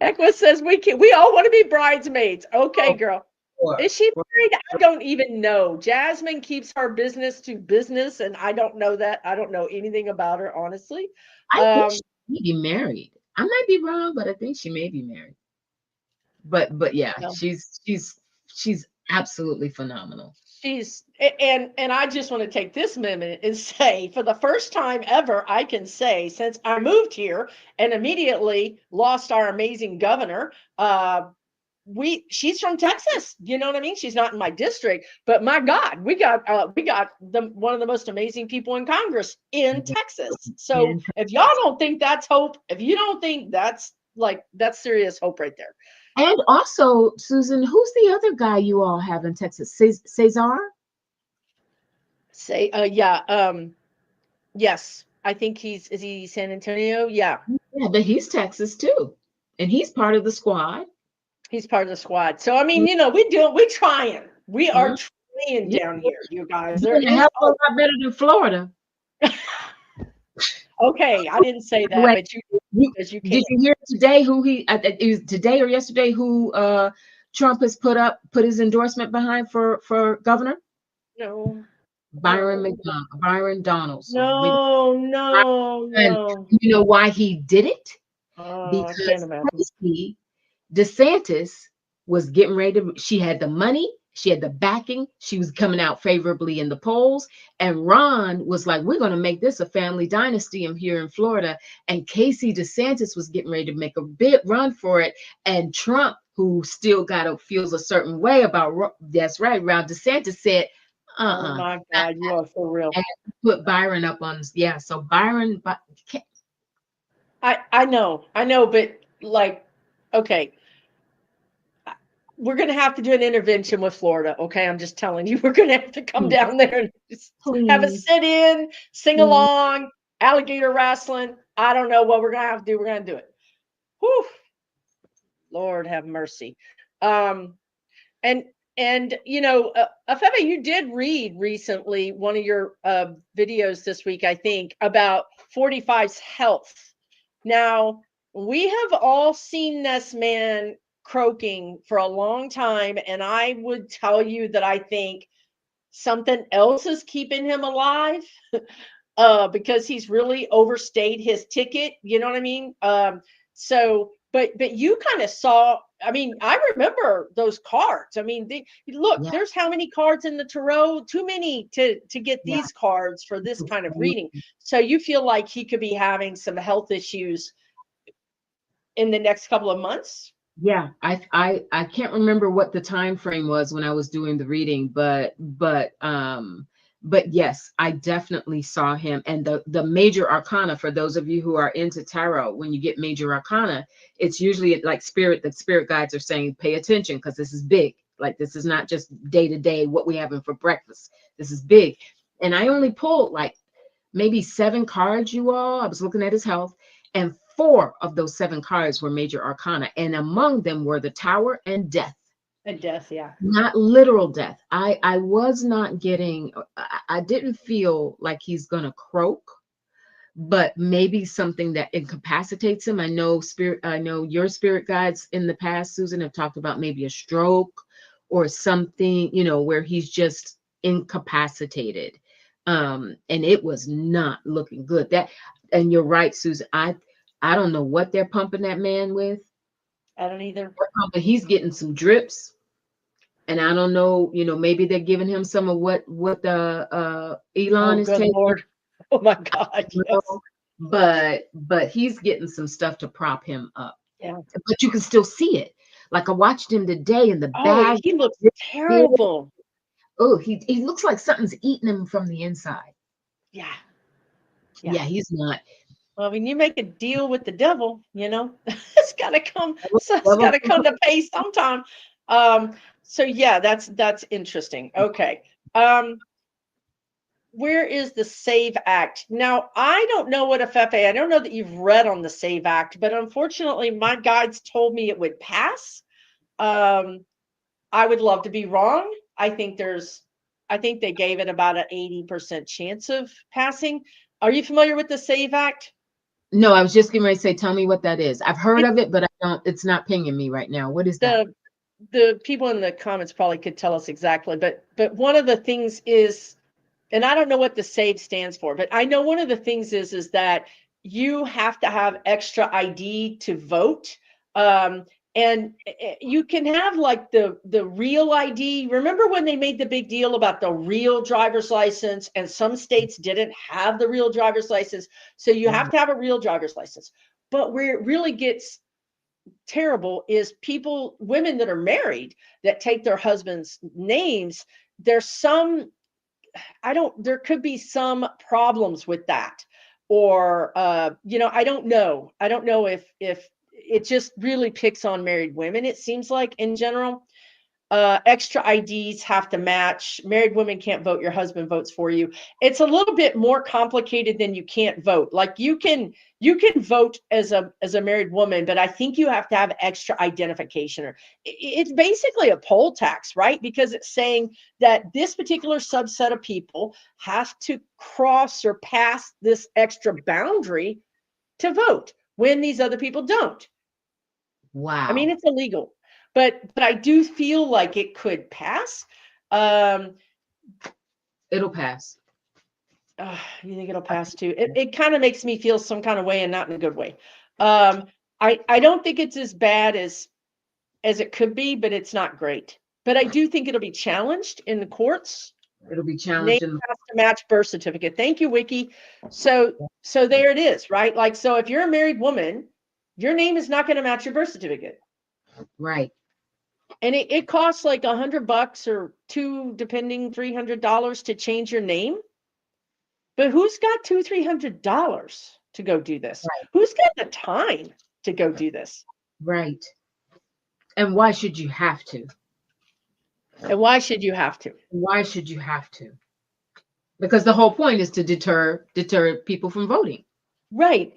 Equa says we all want to be bridesmaids. Okay, girl. Is she married? I don't even know. Jasmine keeps her business to business, and I don't know that. I don't know anything about her, honestly. I think she may be married. I might be wrong, but I think she may be married. But yeah, she's absolutely phenomenal. And I just want to take this minute and say, for the first time ever, I can say, since I moved here and immediately lost our amazing governor, she's from Texas. You know what I mean? She's not in my district, but my God, we got one of the most amazing people in Congress in Texas. So if y'all don't think that's hope, if you don't think that's serious hope right there. And also, Susan, who's the other guy you all have in Texas? Cesar? Yes. I think is he San Antonio? Yeah. Yeah, but he's Texas too. And he's part of the squad. He's part of the squad. So I mean, we're trying. We are trying down here, you guys. There is a lot better than Florida. Okay, I didn't say that, but you can. Did you hear today it was today or yesterday who Trump has put his endorsement behind for governor? No. Byron Donalds. No. And you know why he did it? Because DeSantis was getting ready she had the money, She had the backing. She was coming out favorably in the polls. And Ron was like, we're going to make this a family dynasty here in Florida. And Casey DeSantis was getting ready to make a big run for it. And Trump, who still feels a certain way about, that's right, Ron DeSantis said, Oh my God, you are for real. and put Byron up on, yeah. So Byron, I know, but like, okay, we're going to have to do an intervention with Florida. Okay. I'm just telling you, we're going to have to come down there and just have a please, sit in, sing please. along, alligator wrestling. I don't know what we're going to have to do. We're going to do it. Whew. Lord have mercy. Um, and, Afefe, you did read recently one of your videos this week, I think, about 45's health. Now, we have all seen this man croaking for a long time, and I would tell you that I think something else is keeping him alive because he's really overstayed his ticket. You know what I mean? But you kind of saw. I mean, I remember those cards. I mean, look, Yeah. there's how many cards in the tarot? Too many to get Yeah. these cards for this kind of reading. So you feel like he could be having some health issues in the next couple of months? Yeah, I can't remember what the time frame was when I was doing the reading, but yes, I definitely saw him. And the major arcana, for those of you who are into tarot, when you get major arcana, it's usually like the spirit guides are saying, pay attention, because this is big. Like, this is not just day to day what we having for breakfast. This is big. And I only pulled like maybe 7 cards, you all. I was looking at his health, and 4 of those 7 cards were major arcana, and among them were the Tower and Death. And death, yeah. Not literal death. I was not getting, I didn't feel like he's gonna croak, but maybe something that incapacitates him. I know your spirit guides in the past, Susan, have talked about maybe a stroke or something, where he's just incapacitated. And it was not looking good. And you're right, Susan. I don't know what they're pumping that man with. I don't either. But he's getting some drips, and I don't know. Maybe they're giving him some of what Elon is Good taking. Lord. Oh my God. Yes. But he's getting some stuff to prop him up. Yeah. But you can still see it. Like, I watched him today in the Oh, bag. he looks terrible. Oh, he looks like something's eating him from the inside. Yeah. Yeah, he's not. Well, when you make a deal with the devil, it's got to come. It's got to come to pay sometime. So yeah, that's interesting. Okay. Where is the SAVE Act? Now, I don't know what Afefe, I don't know that you've read on the SAVE Act, but unfortunately, my guides told me it would pass. I would love to be wrong. I think they gave it about an 80% chance of passing. Are you familiar with the SAVE Act? No, I was just getting ready to say, tell me what that is. I've heard of it, but it's not pinging me right now. What is that? The people in the comments probably could tell us exactly, but one of the things is, and I don't know what the SAVE stands for, but I know one of the things is that you have to have extra ID to vote. And you can have like the real ID. Remember when they made the big deal about the real driver's license, and some states didn't have the real driver's license? So you have to have a real driver's license. But where it really gets terrible is women that are married that take their husband's names. There could be some problems with that, or I don't know if it just really picks on married women, it seems like, in general. Extra IDs have to match. Married women can't vote. Your husband votes for you. It's a little bit more complicated than you can't vote. Like, you can vote as a married woman, but I think you have to have extra identification. Or it's basically a poll tax, right? Because it's saying that this particular subset of people have to cross or pass this extra boundary to vote when these other people don't. Wow. I mean, it's illegal. But I do feel like it could pass. It'll pass. You think it'll pass too? It kind of makes me feel some kind of way, and not in a good way. I don't think it's as bad as it could be, but it's not great. but I do think it'll be challenged in the courts. It'll be Name challenging. has to match birth certificate. Thank you, Wiki. So there it is, right? Like, so if you're a married woman, your name is not going to match your birth certificate. Right. And it costs like $100 or $300 to change your name. But who's got $300 to go do this? Right. Who's got the time to go do this? Right. And why should you have to? And why should you have to? Why should you have to? Because the whole point is to deter people from voting. Right.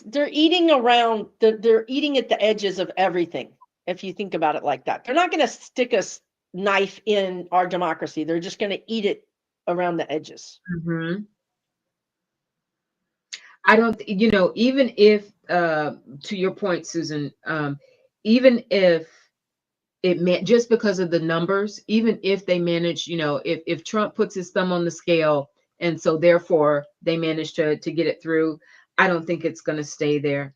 They're eating around they're eating at the edges of everything. If you think about it like that, they're not going to stick a knife in our democracy. They're just going to eat it around the edges. Mm-hmm. I don't, even if, to your point, Susan, even if just because of the numbers, even if they manage, if Trump puts his thumb on the scale, and so therefore they manage to get it through, I don't think it's going to stay there.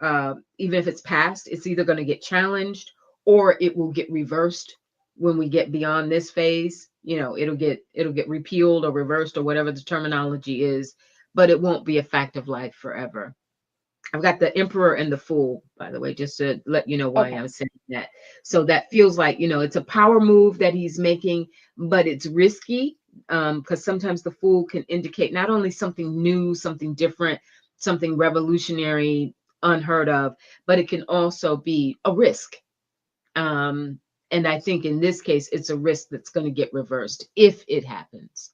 Even if it's passed, it's either going to get challenged or it will get reversed when we get beyond this phase. It'll get repealed or reversed or whatever the terminology is, but it won't be a fact of life forever. I've got the emperor and the fool, by the way, just to let you know why I was saying that. So that feels like, it's a power move that he's making, but it's risky, because sometimes the fool can indicate not only something new, something different, something revolutionary, unheard of, but it can also be a risk. And I think in this case, it's a risk that's going to get reversed if it happens.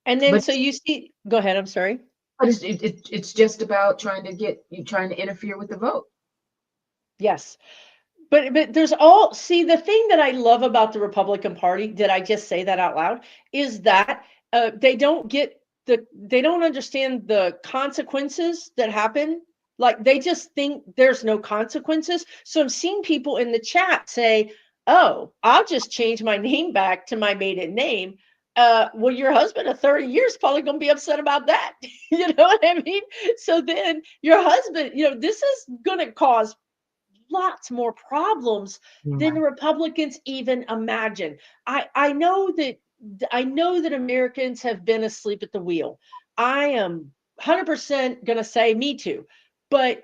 And then, so you see, go ahead. I'm sorry. But it's just about trying to interfere with the vote. Yes. But there's the thing that I love about the Republican Party, did I just say that out loud, is that they don't understand the consequences that happen. Like, they just think there's no consequences. So I'm seeing people in the chat say, oh, I'll just change my name back to my maiden name. Well, your husband of 30 years probably going to be upset about that. You know what I mean? So then your husband, this is going to cause lots more problems than the Republicans even imagine. I know that Americans have been asleep at the wheel. I am 100% going to say me too, but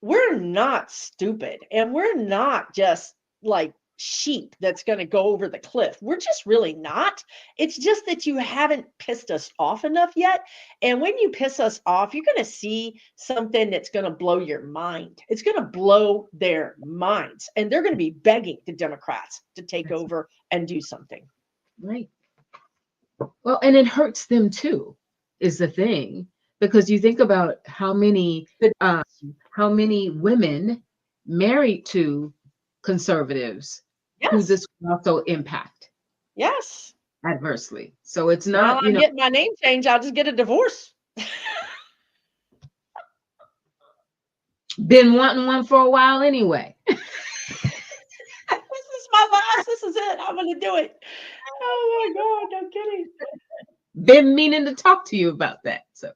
we're not stupid, and we're not just like sheep that's going to go over the cliff. We're just really not. It's just that you haven't pissed us off enough yet. And when you piss us off, you're going to see something that's going to blow your mind. It's going to blow their minds, and they're going to be begging the Democrats to take over and do something. Right. Well, and it hurts them too, is the thing, because you think about how many women married to conservatives who this will also impact. Yes. Adversely. So it's not, I'm getting my name changed. I'll just get a divorce. Been wanting one for a while anyway. This is my last. This is it. I'm going to do it. Oh my God, no kidding. Been meaning to talk to you about that. So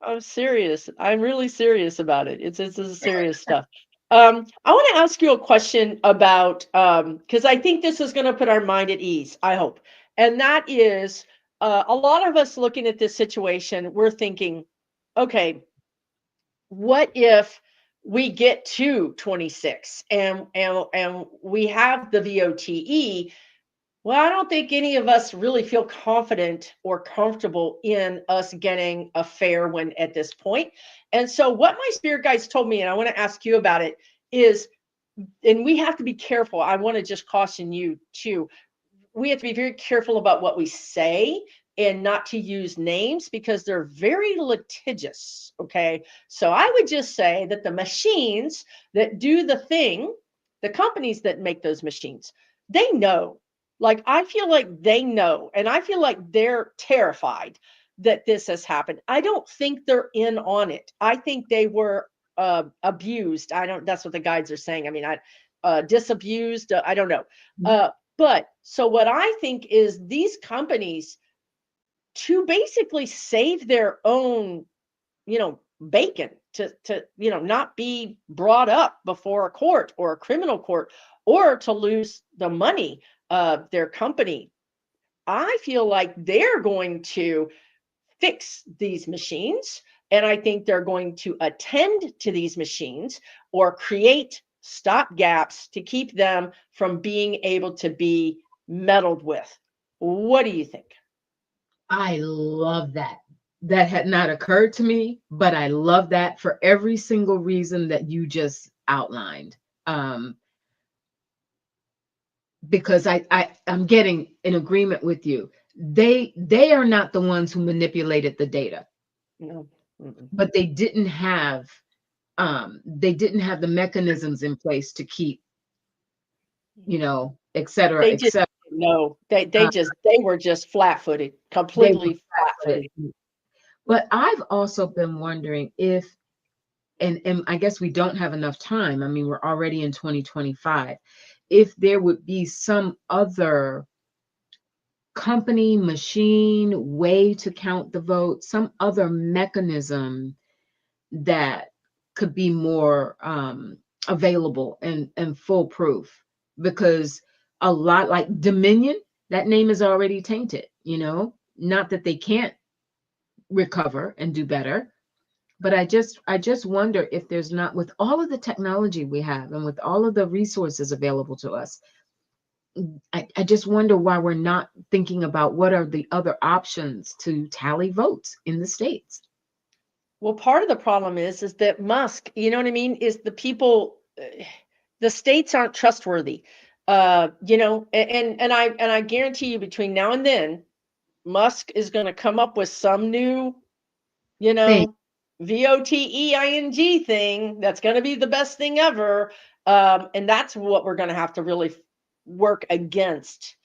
I'm serious. I'm really serious about it. This is serious stuff. I want to ask you a question about, because I think this is going to put our mind at ease, I hope. And that is, a lot of us looking at this situation, we're thinking, okay, what if we get to 26 and we have the VOTE? Well, I don't think any of us really feel confident or comfortable in us getting a fair one at this point. And so what my spirit guides told me, and I want to ask you about it, is, and we have to be careful. I want to just caution you too. We have to be very careful about what we say and not to use names, because they're very litigious. Okay. So I would just say that the machines that do the thing, the companies that make those machines, they know. Like, I feel like they know, and I feel like they're terrified that this has happened. I don't think they're in on it. I think they were abused. That's what the guides are saying. I mean, disabused. I don't know. But so what I think is, these companies, to basically save their own, bacon, not be brought up before a court or a criminal court, or to lose the money of their company. I feel like they're going to fix these machines, and I think they're going to attend to these machines or create stop gaps to keep them from being able to be meddled with. What do you think? I love that. That had not occurred to me, but I love that for every single reason that you just outlined. Um, because I'm getting in agreement with you. They are not the ones who manipulated the data, No. Mm-mm. but they didn't have the mechanisms in place to keep, et cetera, They et just cetera. no. They were just flat-footed, They were completely flat-footed. flat-footed. But I've also been wondering if, and I guess we don't have enough time. I mean, we're already in 2025. If there would be some other company, machine, way to count the vote, some other mechanism that could be more available and foolproof. Because a lot like Dominion, that name is already tainted, not that they can't recover and do better. But I just wonder if there's not, with all of the technology we have and with all of the resources available to us, I just wonder why we're not thinking about what are the other options to tally votes in the states. Well, part of the problem is that Musk, you know what I mean, is the people, the states aren't trustworthy. And I guarantee you between now and then, Musk is going to come up with some new, you Thing. know, VOTEING thing that's going to be the best thing ever. And that's what we're going to have to really work against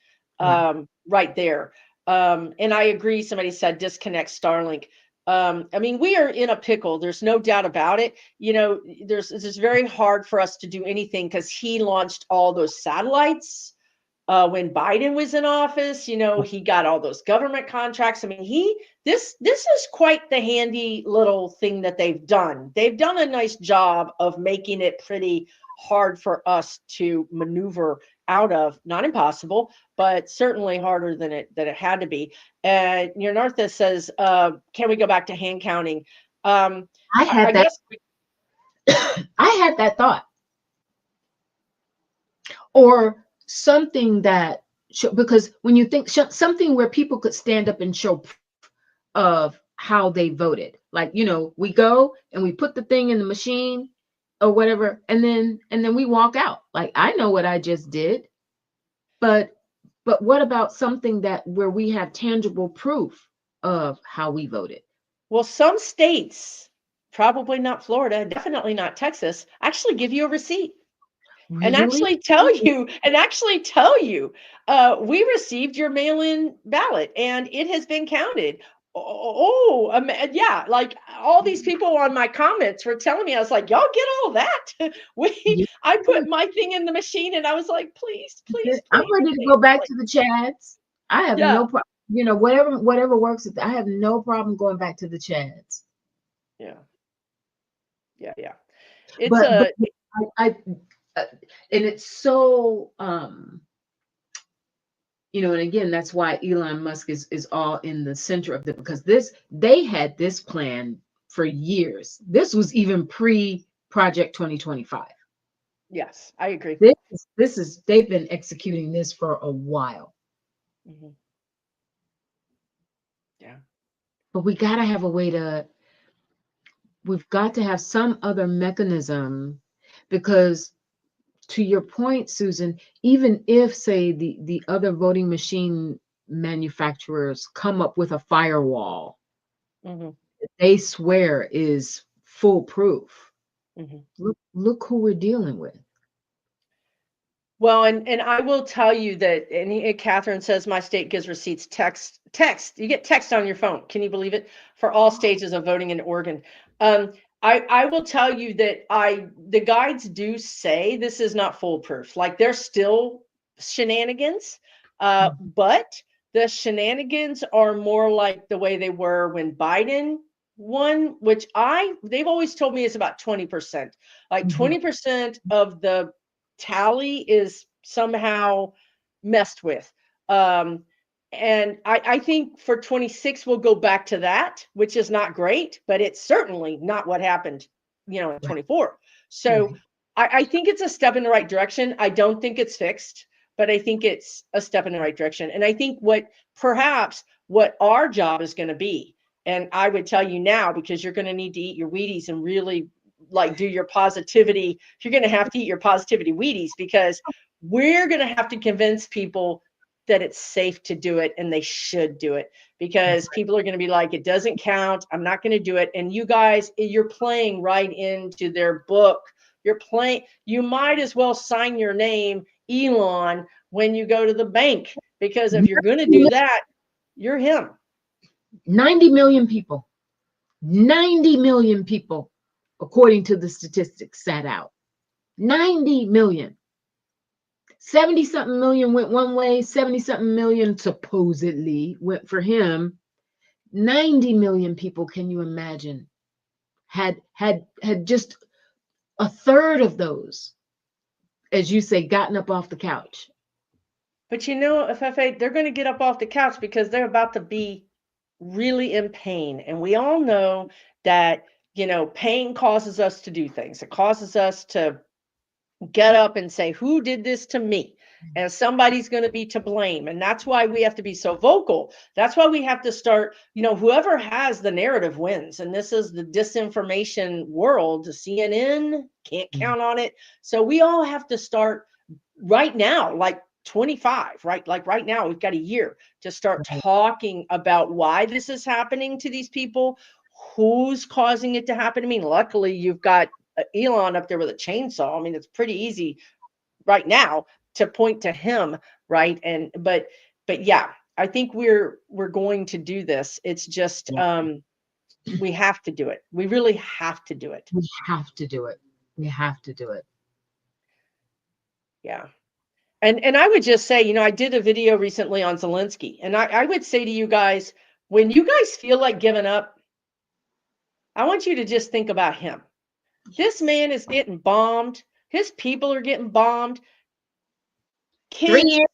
Right. right there. And I agree. Somebody said disconnect Starlink. I mean, we are in a pickle. There's no doubt about it. It's very hard for us to do anything because he launched all those satellites when Biden was in office. He got all those government contracts. I mean, this is quite the handy little thing that they've done. They've done a nice job of making it pretty hard for us to maneuver out of. Not impossible, but certainly harder than it had to be. And Nartha says, can we go back to hand counting? I I had that. guess I had that thought, or something that because when you think something where people could stand up and show proof of how they voted, like we go and we put the thing in the machine or whatever, and then we walk out. Like, I know what I just did, but what about something that where we have tangible proof of how we voted? well, some states, probably not Florida, definitely not Texas, actually give you a receipt. And Really? actually tell you, we received your mail-in ballot and it has been counted. Yeah, like all these people on my comments were telling me, I was like, y'all get all that. Yeah. I put my thing in the machine and I was like, please, please, I'm please, ready to please, go back please. to the Chads. I have Yeah, no problem. Whatever works. I have no problem going back to the Chads. yeah, yeah. It's But a I and it's so and again, that's why Elon Musk is all in the center of it, because they had this plan for years. This was even pre Project 2025. yes, I agree. This is they've been executing this for a while. Mhm. Yeah. But we've got to have some other mechanism, because to your point, Susan, even if, say, the other voting machine manufacturers come up with a firewall Mhm. they swear is foolproof, Mhm. look who we're dealing with. Well, and I will tell you that, and Catherine says my state gives receipts. Text. You get text on your phone. Can you believe it? For all stages of voting in Oregon. Um, I will tell you that the guides do say this is not foolproof. Like, there's still shenanigans, but the shenanigans are more like the way they were when Biden one, which they've always told me is about 20%. Like Mhm. 20% of the tally is somehow messed with. Um, and I think for 26, we'll go back to that, which is not great, but it's certainly not what happened, in Right, 24. So right. I think it's a step in the right direction. I don't think it's fixed, but I think it's a step in the right direction. And I think perhaps what our job is going to be, and I would tell you now, because you're going to need to eat your Wheaties and really like do your positivity. You're going to have to eat your positivity Wheaties, because we're going to have to convince people that it's safe to do it and they should do it, That's because people are going to be like, it doesn't count. I'm not going to do it. And you guys, you're playing right into their book. You might as well sign your name, Elon, when you go to the bank, because if you're going to do right. that, you're him. 90 million people. 90 million people, according to the statistics, sat out. 90 million. 70 something million went one way, 70 something million supposedly went for him. 90 million people, can you imagine, had just a third of those, as you say, gotten up off the couch. But Afefe, they're going to get up off the couch because they're about to be really in pain. And we all know that, pain causes us to do things. It causes us to get up and say, who did this to me? And somebody's going to be to blame. And that's why we have to be so vocal. That's why we have to start, whoever has the narrative wins. And this is the disinformation world. The CNN can't count on it. So we all have to start right now, like 25, right? Like right now, we've got a year to start talking about why this is happening to these people, who's causing it to happen. I mean, luckily, you've got Elon up there with a chainsaw. I mean, it's pretty easy right now to point to him, right? But yeah, I think we're going to do this. It's just Yeah, we have to do it. We really have to do it. we have to do it. We have to do it. Yeah. And I would just say, I did a video recently on Zelensky, and I would say to you guys, when you guys feel like giving up, I want you to just think about him. This man is getting bombed. His people are getting bombed. 3 Kids, years.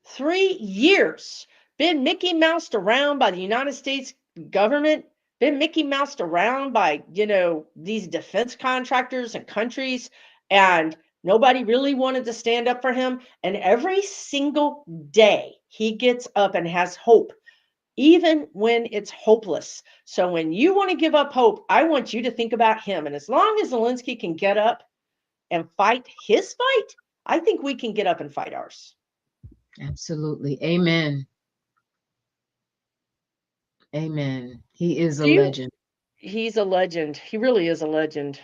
3 years, been Mickey Moused around by the United States government, been Mickey Moused around by, these defense contractors and countries, and nobody really wanted to stand up for him. And every single day he gets up and has hope, even when it's hopeless. So when you want to give up hope, I want you to think about him. And as long as Zelensky can get up and fight his fight, I think we can get up and fight ours. Absolutely. Amen. Amen. He is a Do you legend. He's a legend. He really is a legend.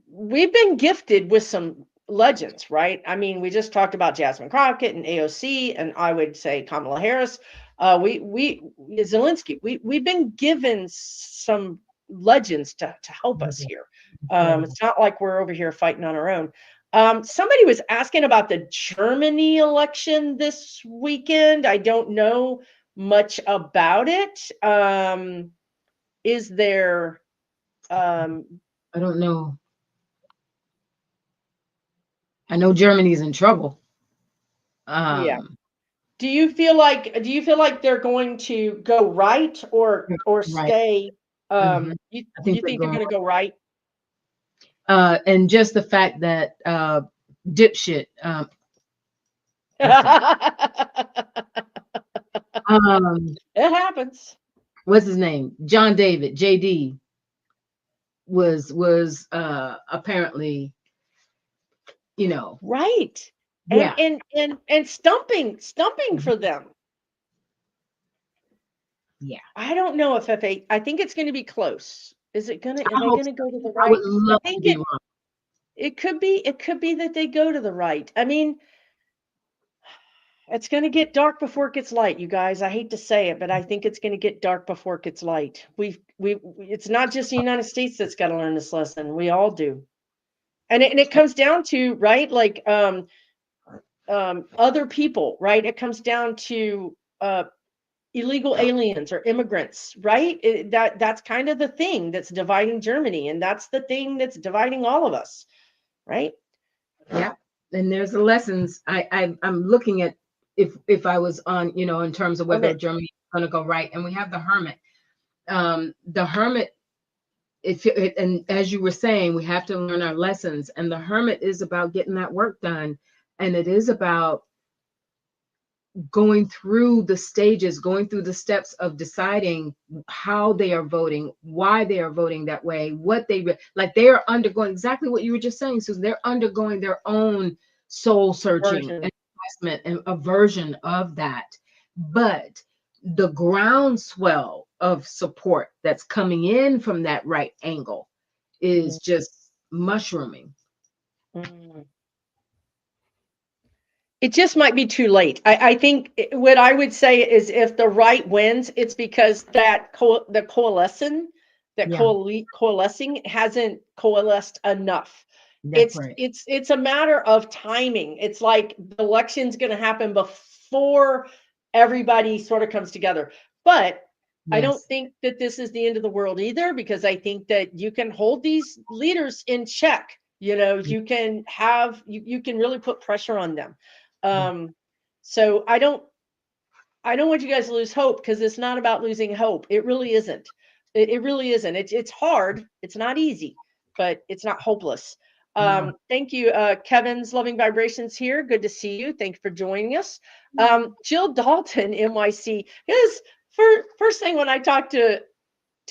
We've been gifted with some legends, right? I mean, we just talked about Jasmine Crockett and AOC, and I would say Kamala Harris. We Zelensky. We've been given some legends to help us here. Incredible. It's not like we're over here fighting on our own. Somebody was asking about the Germany election this weekend. I don't know much about it. Is there um I don't know. I know Germany's in trouble. yeah, Um, do you feel like they're going to go right or right. stay? Hmm. I You think they're think they're going. going to go right? And just the fact that dipshit, what's his, It um, happens. what's his name? John David, JD, was apparently, you know, Right. And yeah, stumping mhm, for them. yeah. I don't know if I think it's going to be close. Are I they hope going so. to go to the I would right? I love to think be wrong. it could be that they go to the right. I mean, it's going to get dark before it gets light, you guys. I hate to say it, but I think it's going to get dark before it gets light. It's not just the United States that's got to learn this lesson. We all do. And it comes down to, right, like other people, right? It comes down to illegal aliens or immigrants, right? That's kind of the thing that's dividing Germany, and that's the thing that's dividing all of us, right? Yeah. And there's the lessons. I'm looking at if I was on, in terms of whether Hermit. Germany is going to go right. And we have the hermit. The hermit, and as you were saying, we have to learn our lessons. And the hermit is about getting that work done. And it is about going through the stages, going through the steps of deciding how they are voting, why they are voting that way, what like they are undergoing exactly what you were just saying, Susan. They're undergoing their own soul searching Version. and investment and a version of that. But the groundswell of support that's coming in from that right angle is just mushrooming. Mm. It just might be too late. I think what I would say is if the right wins, it's because the coalescing hasn't coalesced enough. That's right. It's a matter of timing. It's like the election's going to happen before everybody sort of comes together. But I don't Yes. think that this is the end of the world either, because I think that you can hold these leaders in check. You can you can really put pressure on them. So I don't want you guys to lose hope, because it's not about losing hope. It really isn't. It really isn't. It's hard. It's not easy, but it's not hopeless. No. Thank you. Kevin's Loving Vibrations here. Good to see you. Thank you for joining us. Jill Dalton, NYC. Yes, first thing when I talked to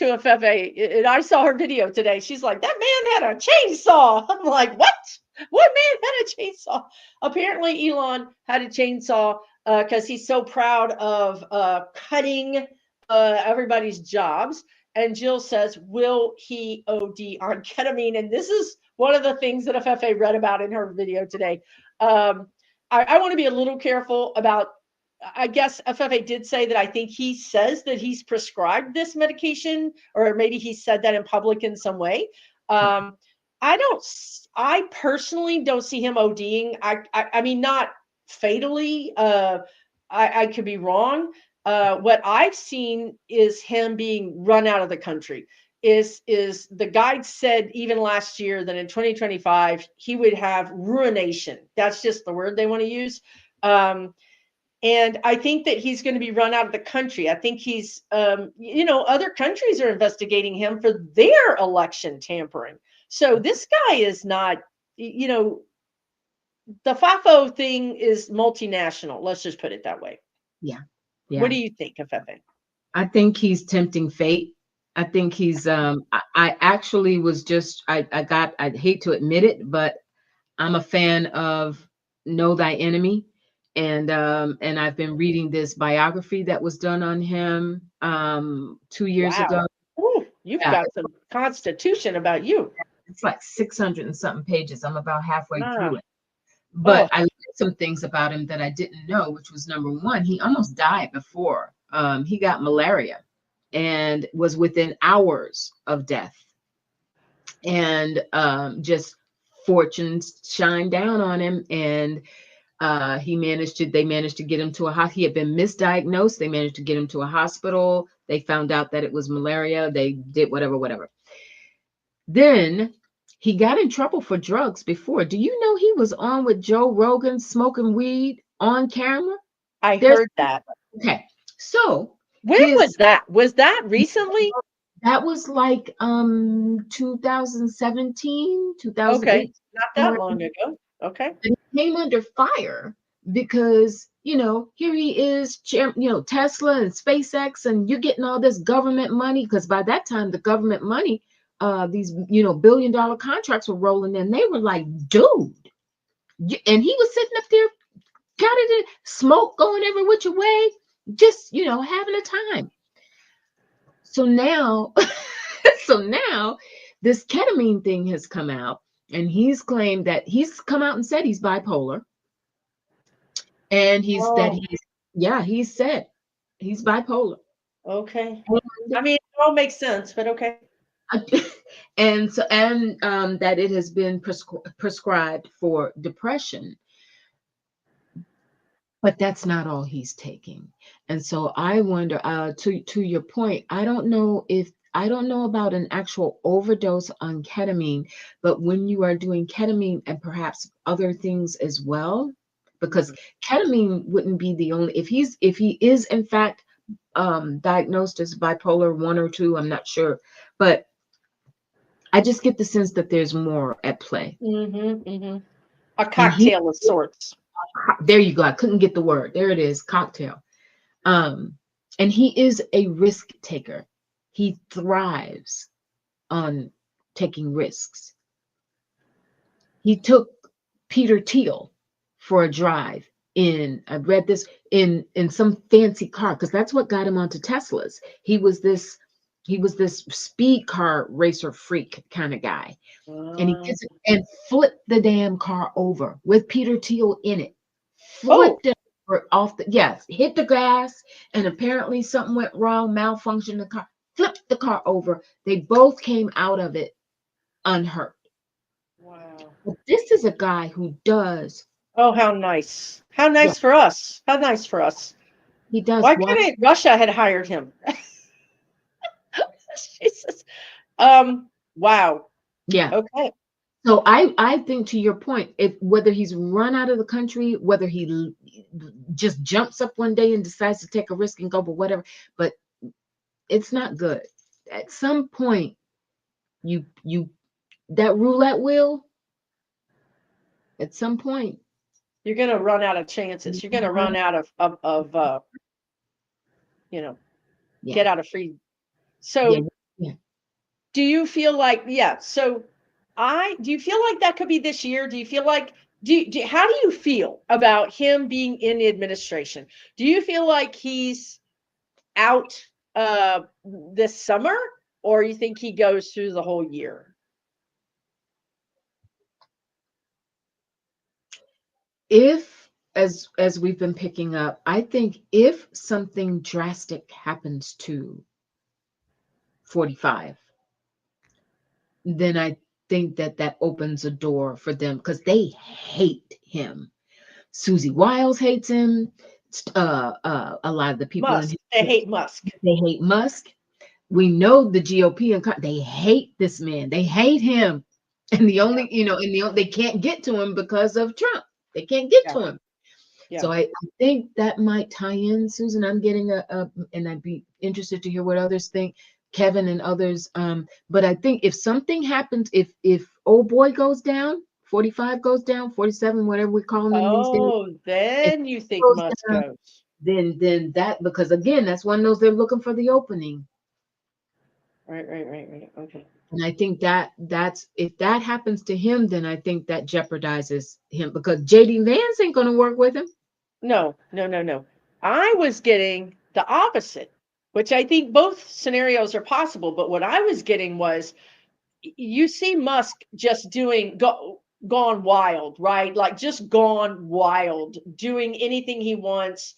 Afefe, and I saw her video today, she's like, that man had a chainsaw. I'm like, what? What man had a chainsaw? Apparently, Elon had a chainsaw because he's so proud of cutting everybody's jobs. And Jill says, will he OD on ketamine? And this is one of the things that Afefe read about in her video today. I want to be a little careful about, I guess Afefe did say that I think he says that he's prescribed this medication, or maybe he said that in public in some way. I personally don't see him ODing. I mean, not fatally. I could be wrong. What I've seen is him being run out of the country. Is the guide said even last year that in 2025 he would have ruination. That's just the word they want to use. And I think that he's going to be run out of the country. I think he's, other countries are investigating him for their election tampering. So this guy is not, the FAFO thing is multinational. Let's just put it that way. Yeah. What do you think, Afefe? I think he's tempting fate. I think he's I actually was just I hate to admit it, but I'm a fan of Know Thy Enemy. And I've been reading this biography that was done on him 2 years ago. Ooh, you've got some constitution about you. It's like 600 and something pages. I'm about halfway through it. But I learned some things about him that I didn't know, which was number one, he almost died before. He got malaria and was within hours of death. And just fortunes shined down on him. And they managed to get him to he had been misdiagnosed. They managed to get him to a hospital. They found out that it was malaria. They did whatever. Then he got in trouble for drugs before. Do you know he was on with Joe Rogan smoking weed on camera? I heard that. Okay. So when was that? Was that recently? That was like 2017, 2008. Okay, not that long ago. Okay. And he came under fire because, here he is, Tesla and SpaceX, and you're getting all this government money, because by that time the government money, these, billion-dollar contracts were rolling in. They were like, dude. And he was sitting up there, got it in smoke going every which way, just, having a time. So now, this ketamine thing has come out, and he's claimed that he's come out and said he's bipolar. And he said he's bipolar. Okay. I mean, it all makes sense, but okay. And so, that it has been prescribed for depression. But that's not all he's taking. And so I wonder, to your point, I don't know about an actual overdose on ketamine, but when you are doing ketamine and perhaps other things as well, because Mhm. ketamine wouldn't be the only, if he is in fact diagnosed as bipolar 1 or 2, I'm not sure, but I just get the sense that there's more at play. Mhm. Mhm. A And he, cocktail of sorts. there you go. I couldn't get the word. There it is, cocktail. Um, and he is a risk taker. He thrives on taking risks. He took Peter Thiel for a drive I read this in some fancy car, because that's what got him onto Teslas. He was this speed car racer freak kind of guy. And he Uh, gets it and flipped the damn car over with Peter Thiel in it. oh, Flipped it over off the, yes, hit the gas, and apparently something went wrong, malfunctioned the car, flipped the car over. They both came out of it unhurt. wow. But this is a guy who does, Oh, how nice. How yeah, nice for us. How nice for us. he does Why what? couldn't Russia had hired him? Jesus. Wow. Yeah. Okay. So I think, to your point, if whether he's run out of the country, whether just jumps up one day and decides to take a risk and go, but whatever, but it's not good. At some point, you that roulette wheel, at some point, You're gonna run out of chances. You're gonna run out of you know, yeah, get out of free. yeah, So yeah. do you feel like, yeah, so I do you feel like that could be this year? Do you feel like how do you feel about him being in the administration? Do you feel like he's out this summer, or you think he goes through the whole year? If, as we've been picking up, I think if something drastic happens to 45, then I think that opens a door for them, because they hate him. Susie Wiles hates him. A lot of the people in Musk. They hate Musk. they hate Musk. We know the GOP and they hate this man. They hate him, and the Yeah, only, they can't get to him because of Trump. They can't get yeah, to him. yeah. So I think that might tie in, Susan. I'm getting and I'd be interested to hear what others think, Kevin and others. But I think if something happens, if old boy goes down, 45 goes down, 47, whatever we're calling him these days, Oh, if then he you think goes Musk down, goes. then that, because again, that's one of those, they're looking for the opening. Right, right, right, right. Okay. And I think that's if that happens to him, then I think that jeopardizes him, because JD Vance ain't gonna work with him. No, no, no, no. I was getting the opposite, which I think both scenarios are possible. But what I was getting was, you see Musk just gone wild, right? Like just gone wild, doing anything he wants,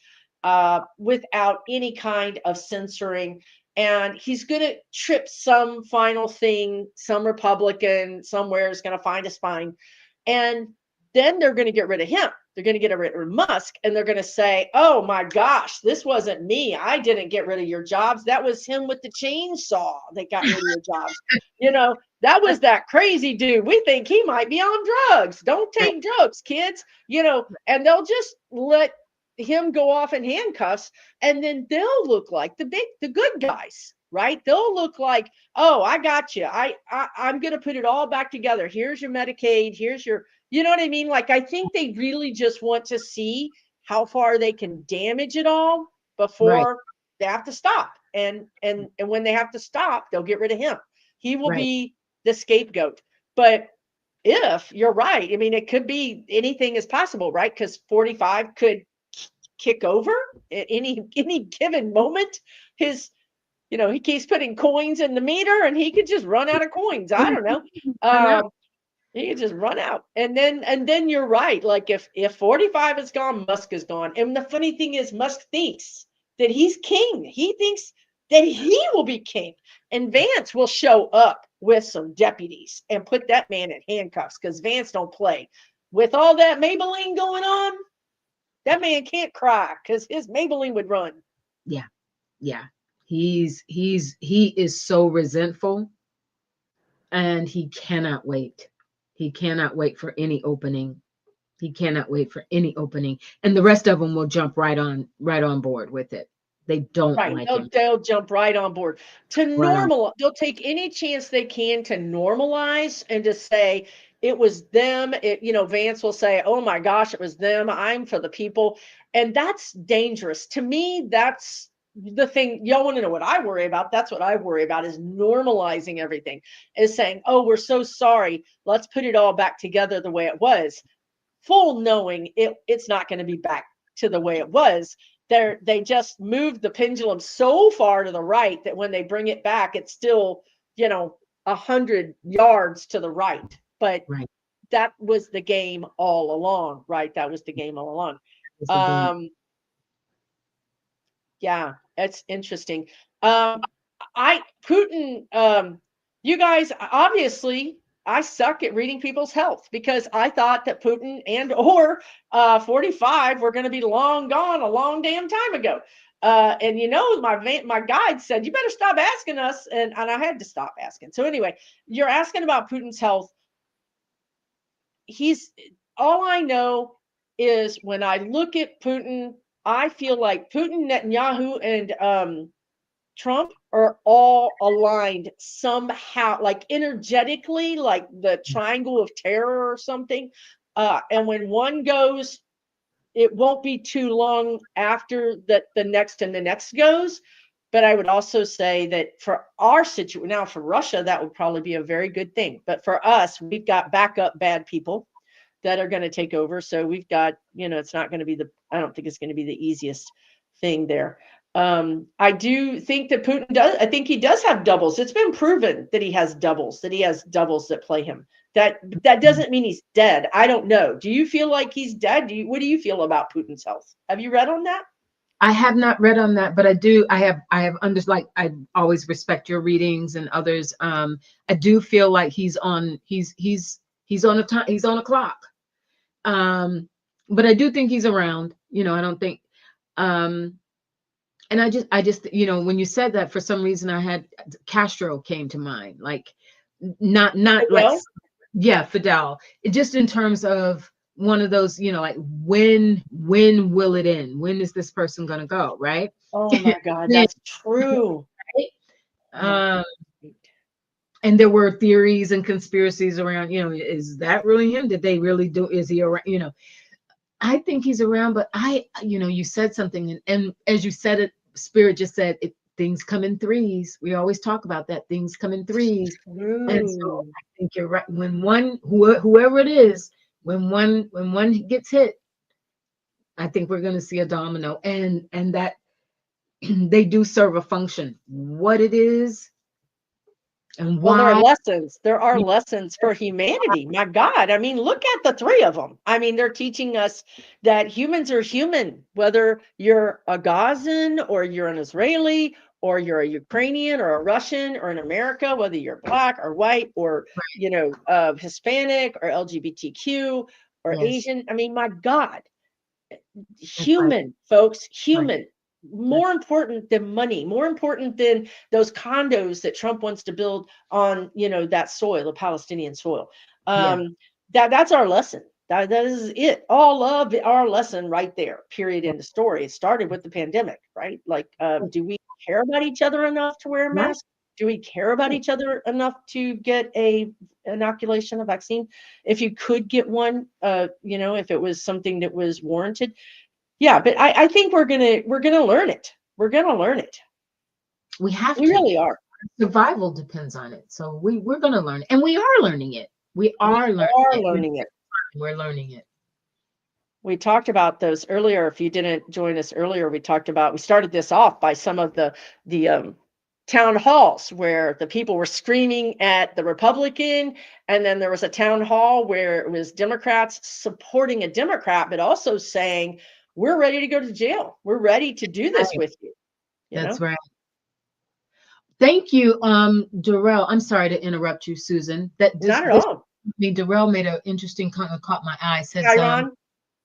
without any kind of censoring. And he's going to trip some final thing. Some Republican somewhere is going to find a spine, and then they're going to get rid of him. They're going to get rid of Musk, and they're going to say, "Oh my gosh, this wasn't me. I didn't get rid of your jobs. That was him with the chainsaw that got rid of your jobs. You know, that was that crazy dude. We think he might be on drugs. Don't take drugs, kids." And they'll just let him go off in handcuffs, and then they'll look like the good guys, right? They'll look like, "Oh, I got you. I'm going to put it all back together. Here's your Medicaid. Here's your," you know what I mean? Like, I think they really just want to see how far they can damage it all Right, before they have to stop. And when they have to stop, they'll get rid of him. He will right, be the scapegoat. But if you're right, I mean, it could be anything is possible, right? Because 45 could kick over at any given moment. His, he keeps putting coins in the meter, and he could just run out of coins. I don't know. I know. Um, he could just run out. And then you're right. Like, if 45 is gone, Musk is gone. And the funny thing is, Musk thinks that he's king. He thinks that he will be king. And Vance will show up with some deputies and put that man in handcuffs, because Vance don't play. With all that Maybelline going on, That man can't cry because his Maybelline would run. Yeah. Yeah. He is so resentful, and he cannot wait. He cannot wait for any opening. He cannot wait for any opening. And the rest of them will jump right on board with it. They don't Right. like him. They'll jump right on board to Right on. normal. They'll take any chance they can to normalize and to say it was them. Vance will say, "Oh my gosh, it was them. I'm for the people," and that's dangerous. To me, that's the thing. Y'all want to know what I worry about? That's what I worry about, is normalizing everything. Is saying, "Oh, we're so sorry. Let's put it all back together the way it was," full knowing it's not going to be back to the way it was. They just moved the pendulum so far to the right that when they bring it back, it's still 100 yards to the right. But Right. that was the game all along, right? That was the game all along. That's the game. Yeah, it's interesting. Putin, you guys, obviously, I suck at reading people's health, because I thought that Putin and or 45 were going to be long gone a long damn time ago. And my guide said, "You better stop asking us," and I had to stop asking. So anyway, you're asking about Putin's health. All I know is, when I look at Putin, I feel like Putin, Netanyahu, and Trump are all aligned somehow, like energetically, like the triangle of terror or something. And when one goes, it won't be too long after that the next and the next goes. But I would also say that for our situation now, for Russia, that would probably be a very good thing. But for us, we've got backup bad people that are going to take over. So we've got, it's not going to be I don't think it's going to be the easiest thing there. I do think that I think he does have doubles. It's been proven that he has doubles that play him. That doesn't mean he's dead. I don't know. Do you feel like he's dead? What do you feel about Putin's health? Have you read on that? I have not read on that, but I have like, I always respect your readings and others. I do feel like he's on a clock. But I do think he's around. I don't think and I just when you said that, for some reason I had Castro came to mind, like not like, Well, yeah, Fidel. Just in terms of one of those, like, when will it end? When is this person gonna go, right? oh my God, Then, that's true. um, and there were theories and conspiracies around, is that really him? Did they really do? Is he around? I think he's around, but you said something, and as you said it, Spirit just said it. Things come in threes. We always talk about that. Things come in threes. And so I think you're right. When whoever it is, when one gets hit, I think we're going to see a domino, and that they do serve a function. What it is and Well, there are why. lessons. There are lessons for humanity. My God. I mean, look at the three of them. I mean, they're teaching us that humans are human, whether you're a Gazan or you're an Israeli or you're a Ukrainian or a Russian or in America, whether you're black or white or, Hispanic or LGBTQ or Yes, Asian. I mean, my God, that's right. human, folks, Right. human. More important than money, more important than those condos that Trump wants to build on, that soil, the Palestinian soil. Yeah. That's our lesson. That is it. All of our lesson right there. Period. End of story. It started with the pandemic, right? Like, do we care about each other enough to wear a Right. mask? Do we care about each other enough to get a inoculation, a vaccine? If you could get one, if it was something that was warranted. Yeah, but I think we're gonna learn it. We're gonna learn it. We have We to. really are. Survival depends on it. So we're going to learn it. And we are learning it. We We are learning are it. learning it. We're learning it. We talked about those earlier. If you didn't join us earlier, we started this off by some of the town halls where the people were screaming at the Republican, and then there was a town hall where it was Democrats supporting a Democrat, but also saying, "We're ready to go to jail. We're ready to do this Right. with you." That's right. Thank you, Darrell. I'm sorry to interrupt you, Susan. That Not at this all. Darrell made an interesting comment, caught my eye. Says Chiron.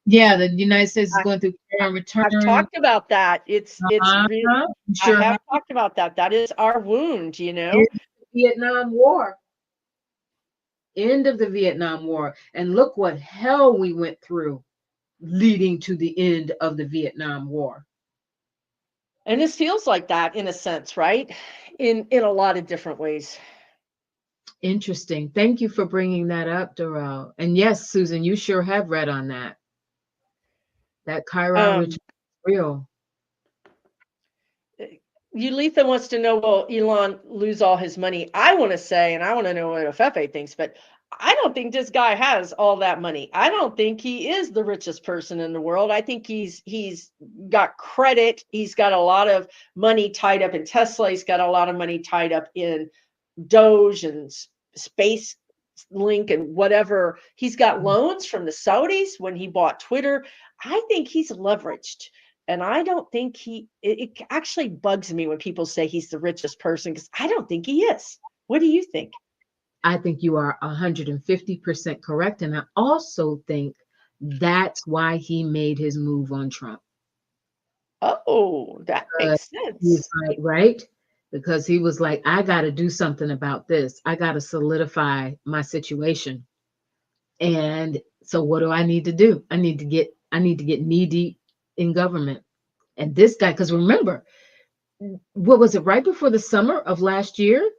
Yeah, the United States is I, going through care and I've return. talked about that. It's real. Uh-huh. You I sure have have. talked about that. That is our wound, End of the Vietnam War. End of the Vietnam War. And look what hell we went through leading to the end of the Vietnam War. And this feels like that in a sense, right? In a lot of different ways. Interesting. Thank you for bringing that up, Darrell. And yes, Susan, you sure have read on that. That Chiron return Um, is real. Ulitha wants to know, will Elon lose all his money? I want to say, and I want to know what Afefe thinks, but I don't think this guy has all that money. I don't think he is the richest person in the world. I think he's got credit. He's got a lot of money tied up in Tesla. He's got a lot of money tied up in Doge and Space Link and whatever. He's got loans from the Saudis when he bought Twitter. I think he's leveraged. And I don't think it actually bugs me when people say he's the richest person because I don't think he is. What do you think? I think you are 150% correct. And I also think that's why he made his move on Trump. Oh, that makes He's sense. like, right? Because he was like, I got to do something about this. I got to solidify my situation. And so what do I need to do? I need to get knee deep in government. And this guy, because remember, what was it, right before the summer of last year?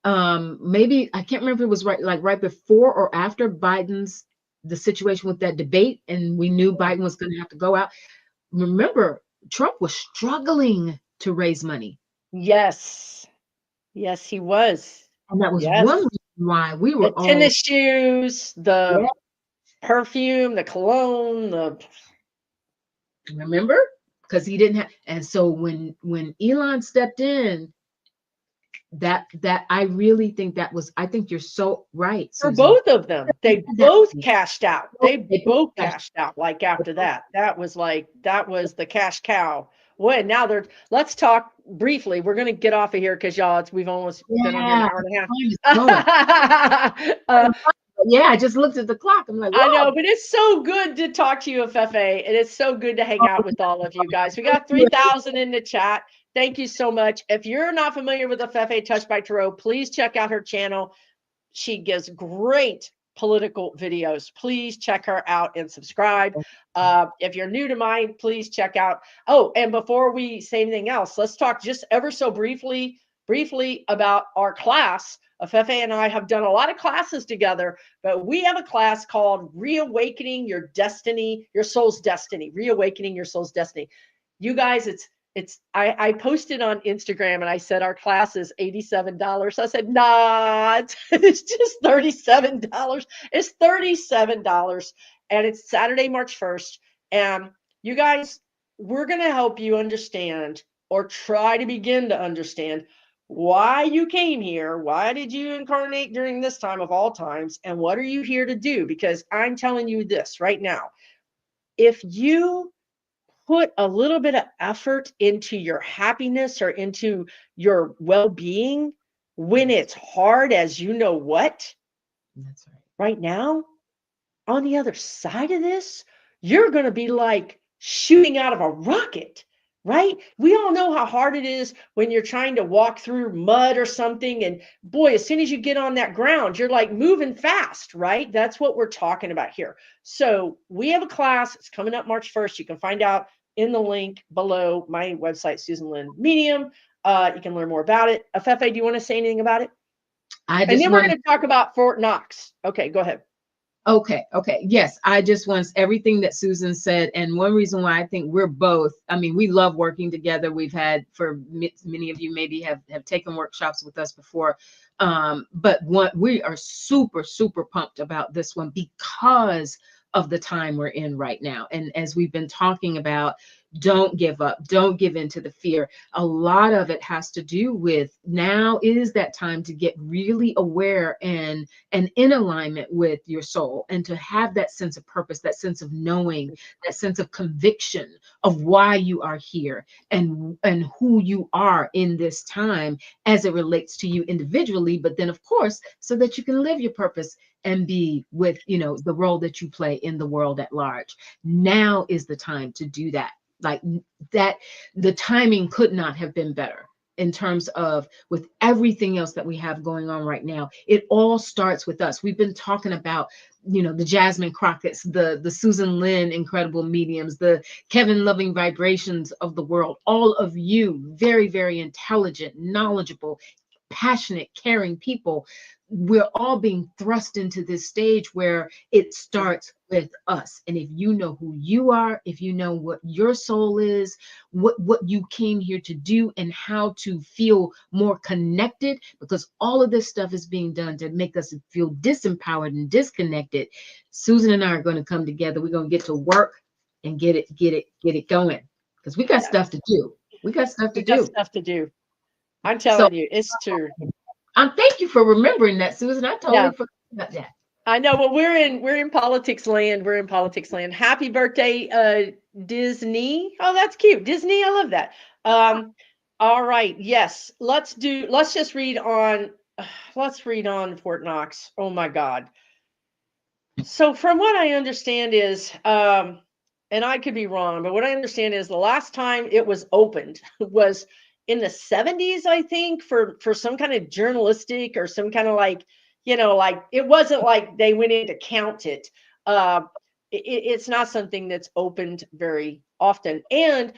Maybe I can't remember if it was right before or after Biden's the situation with that debate, and we knew Biden was going to have to go out. Remember, Trump was struggling to raise money. Yes. Yes, he was. And that was one Yes. reason why we The were all, tennis shoes, yeah, the perfume, the cologne, the remember? Because he didn't have, and so when Elon stepped in, that I really think that was, I think you're so right, for Susan. both of them. They That both cashed out. They they both both cashed. cashed out like after that. That was the cash cow. Well, now they're let's talk briefly. We're gonna get off of here because y'all we've almost been on here an Yeah, hour and time is a going. half. Yeah, I just looked at the clock. I'm like, I know, whoa. but it's so good to talk to you, Afefe. And it's so good to hang out with all of you guys. We got 3,000 in the chat. Thank you so much. If you're not familiar with Afefe Touched by Tarot, please check out her channel. She gives great political videos. Please check her out and subscribe. If you're new to mine, please check out. Oh, and before we say anything else, let's talk just ever so briefly about our class. Afefe and I have done a lot of classes together, but we have a class called Reawakening Your Destiny, Your Soul's Destiny. Reawakening Your Soul's Destiny. You guys, I posted on Instagram and I said our class is $87. I said, nah, it's just $37. It's $37. And it's Saturday, March 1st. And you guys, we're going to help you understand or try to begin to understand why you came here. Why did you incarnate during this time of all times? And what are you here to do? Because I'm telling you this right now. If you put a little bit of effort into your happiness or into your well-being when it's hard as you know what That's right. right now, on the other side of this, you're going to be like shooting out of a rocket, right? We all know how hard it is when you're trying to walk through mud or something. And boy, as soon as you get on that ground, you're like moving fast, right? That's what we're talking about here. So we have a class. It's coming up March 1st. You can find out in the link below my website, Susan Lynn Medium. You can learn more about it. Afefe, do you want to say anything about it? I And just then we're want going to talk about Fort Knox. Okay, go ahead. Okay. Yes, I just want everything that Susan said. And one reason why I think we're both, I mean, we love working together. We've had, for many of you maybe have taken workshops with us before. But we are super, super pumped about this one because of the time we're in right now. And as we've been talking about, don't give up, don't give in to the fear. A lot of it has to do with now is that time to get really aware and in alignment with your soul, and to have that sense of purpose, that sense of knowing, that sense of conviction of why you are here and who you are in this time as it relates to you individually, but then of course so that you can live your purpose and be with, the role that you play in the world at large. Now is the time to do that. Like that, the timing could not have been better in terms of with everything else that we have going on right now. It all starts with us. We've been talking about, the Jasmine Crockett's, the Susan Lynn incredible mediums, the Kevin Loving vibrations of the world, all of you very, very intelligent, knowledgeable, passionate, caring people. We're all being thrust into this stage where it starts with us. And if you know who you are, if you know what your soul is, what you came here to do, and how to feel more connected, because all of this stuff is being done to make us feel disempowered and disconnected. Susan and I are going to come together. We're going to get to work and get it going, because we got stuff to do. We got stuff to do. Stuff to do. I'm telling you, it's true. Thank you for remembering that, Susan. I totally forgot about that. I know. Well, we're in politics land. We're in politics land. Happy birthday, Disney. Oh, that's cute. Disney. I love that. All right. Yes. Let's just read on. Let's read on Fort Knox. Oh my God. So from what I understand is, and I could be wrong, but what I understand is the last time it was opened was in the 70s, I think, for some kind of journalistic or some kind of like, like it wasn't like they went in to count it. It's not something that's opened very often. And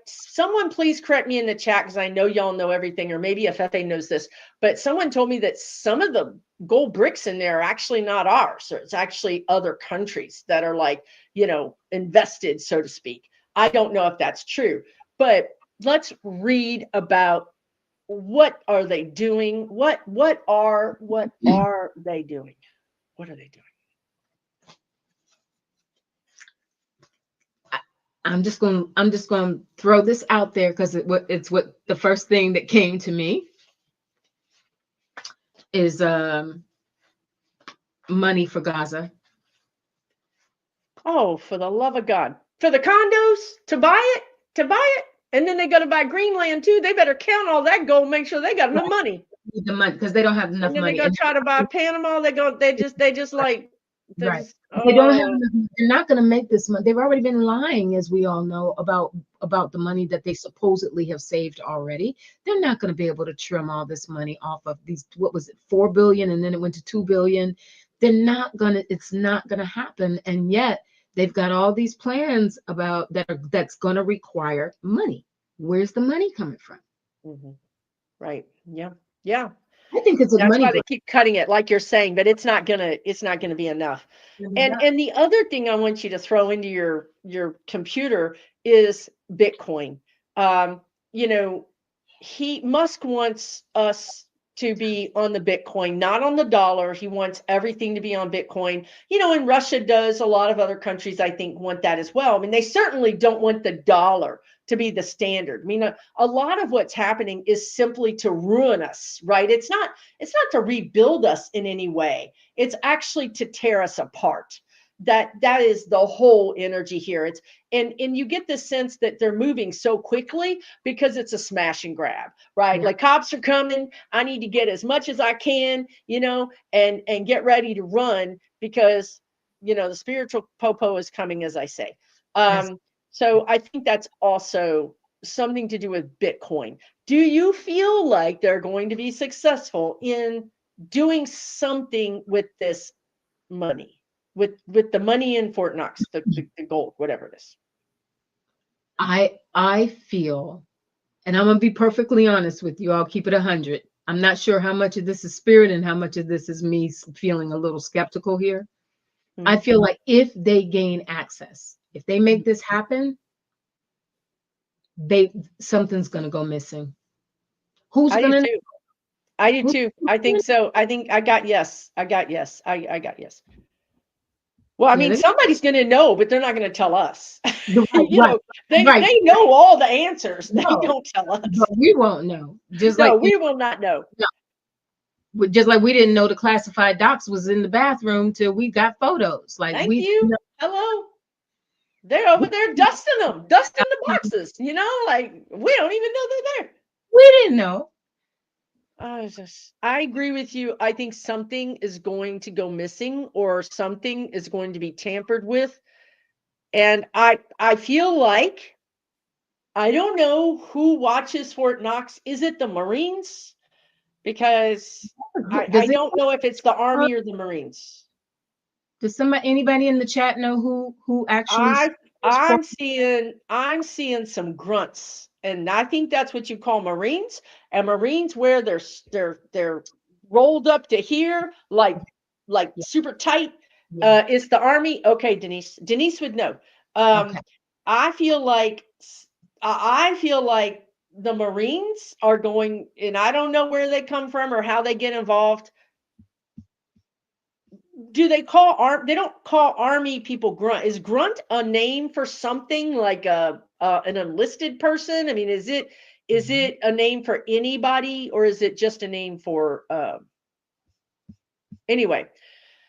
someone please correct me in the chat, because I know y'all know everything, or maybe Afefe knows this, but someone told me that some of the gold bricks in there are actually not ours. So it's actually other countries that are like, invested, so to speak. I don't know if that's true, but let's read about what are they doing? What are they doing? What are they doing? I'm just going to throw this out there because it's what the first thing that came to me is money for Gaza. Oh, for the love of God. For the condos, to buy it. And then they're going to buy Greenland too. They better count all that gold, make sure they got enough money. The money, because they don't have enough and then money. They're going to try to buy Panama. They just like, right. They don't have enough. They're not going to make this money. They've already been lying, as we all know, about the money that they supposedly have saved already. They're not going to be able to trim all this money off of these, what was it, 4 billion, and then it went to 2 billion. They're not going to, it's not going to happen. And yet they've got all these plans that's going to require money. Where's the money coming from? Mm-hmm. Right. Yeah. I think it's That's why they keep cutting it, like you're saying, but it's not gonna be enough. And the other thing I want you to throw into your computer is Bitcoin. Musk wants us to be on the Bitcoin, not on the dollar. He wants everything to be on Bitcoin. And Russia does. A lot of other countries, I think, want that as well. I mean, they certainly don't want the dollar to be the standard. I mean, a lot of what's happening is simply to ruin us, right? It's not to rebuild us in any way. It's actually to tear us apart. That is the whole energy here. And you get the sense that they're moving so quickly because it's a smash and grab, right? Yeah. Like cops are coming. I need to get as much as I can, and get ready to run because, the spiritual popo is coming, as I say. Yes. So I think that's also something to do with Bitcoin. Do you feel like they're going to be successful in doing something with this money, with the money in Fort Knox, the gold, whatever it is? I feel, and I'm going to be perfectly honest with you, I'll keep it 100. I'm not sure how much of this is spirit and how much of this is me feeling a little skeptical here. Mm-hmm. I feel like if they gain access, if they make this happen, something's going to go missing. Who's going to? I do too. I think so. I think I got yes. I got yes. Well, I mean, somebody's going to know, but they're not going to tell us. Right, they know all the answers. They don't tell us. But we won't know. We will not know. No. Just like we didn't know the classified docs was in the bathroom till we got photos. Like, thank you. Hello. They're over there dusting the boxes. Like we don't even know they're there. We didn't know. I agree with you. I think something is going to go missing or something is going to be tampered with. And I feel like I don't know who watches Fort Knox. Is it the Marines? Because I Does it? don't know if it's the Army or the Marines. Does anybody in the chat know who actually I supports Fort? I'm seeing some grunts, and I think that's what you call Marines. And Marines wear they're rolled up to here, like Yeah, super tight. yeah. It's the Army. Okay, Denise. Denise would know. Um, Okay. I feel like I feel like the Marines are going, and I don't know where they come from or how they get involved. Do they call they don't call army people grunt? Is grunt a name for something like an enlisted person? I mean, is it a name for anybody, or is it just a name for anyway?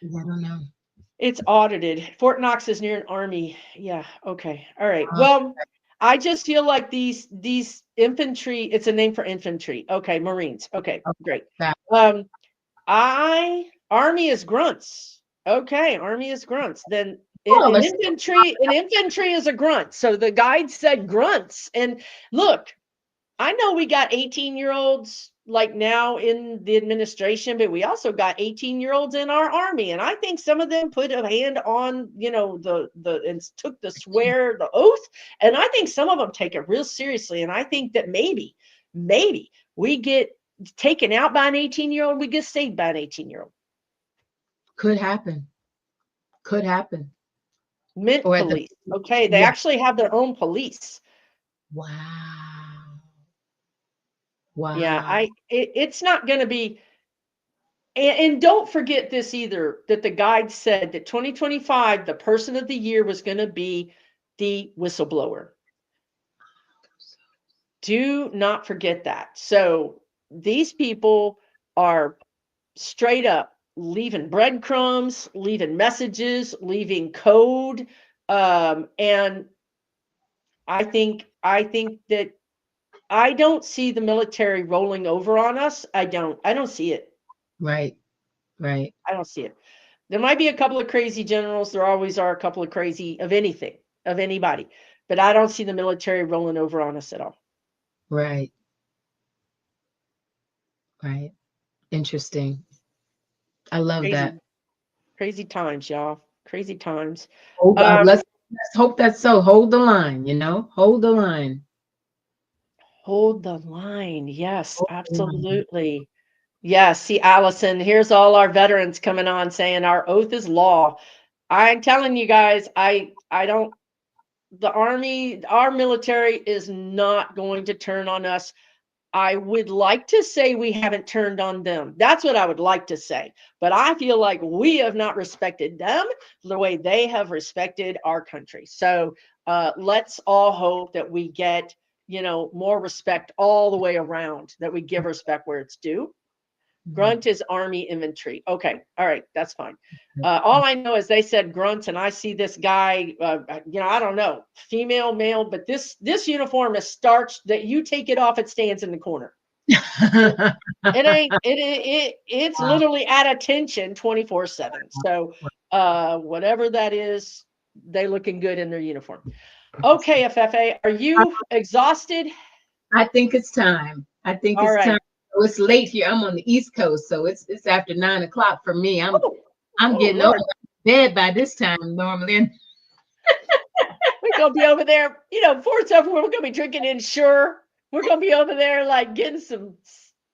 I don't know. It's audited. Fort Knox is near an army. Yeah, okay. All right. Uh, Well, I just feel like these infantry, it's a name for infantry. Okay, Marines. Okay, great. that, Um I Army is grunts. Okay, Army is grunts. Then well, an infantry is a grunt. So the guide said grunts. And look, I know we got 18-year-olds like now in the administration, but we also got 18-year-olds in our army. And I think some of them put a hand on, the and took the oath. And I think some of them take it real seriously. And I think that maybe we get taken out by an 18-year-old, we get saved by an 18-year-old. could happen. Could happen. Mint Or at the police. Okay, they yeah. actually have their own police. Wow. Yeah, Wow. it's not going to be. And don't forget this either, that the guide said that 2025, the person of the year was going to be the whistleblower. Do not forget that. So these people are straight up leaving breadcrumbs, leaving messages, leaving code. And I think that I don't see the military rolling over on us. I don't see it. Right. Right. I don't see it. There might be a couple of crazy generals. There always are a couple of crazy of anything, of anybody. But I don't see the military rolling over on us at all. Right. Right. Interesting. I love that. Crazy, crazy times, y'all. Crazy times. Hold on. Um, Let's hope that's so. Hold the line, Hold the line. hold the line. Yes, Hold the line. absolutely. Yes. See, Allison, here's all our veterans coming on saying our oath is law. I'm telling you guys, I don't the army, our military is not going to turn on us. I would like to say we haven't turned on them. That's what I would like to say. But I feel like we have not respected them the way they have respected our country. So let's all hope that we get, more respect all the way around, that we give respect where it's due. Grunt is army infantry. Okay. All right. That's fine. All I know is they said grunt, and I see this guy, I don't know, female, male, but this uniform is starched that you take it off, it stands in the corner. It ain't, it's Wow. literally at attention 24/7. So whatever that is, they looking good in their uniform. Okay, Afefe, are you exhausted? I think it's time. I think All it's time. right. Oh, it's late here. I'm on the East Coast, so it's after 9 o'clock for me. Oh, I'm oh getting over Lord. bed by this time normally. We're gonna be over there, before it's over, we're gonna be drinking Ensure. We're gonna be over there like getting some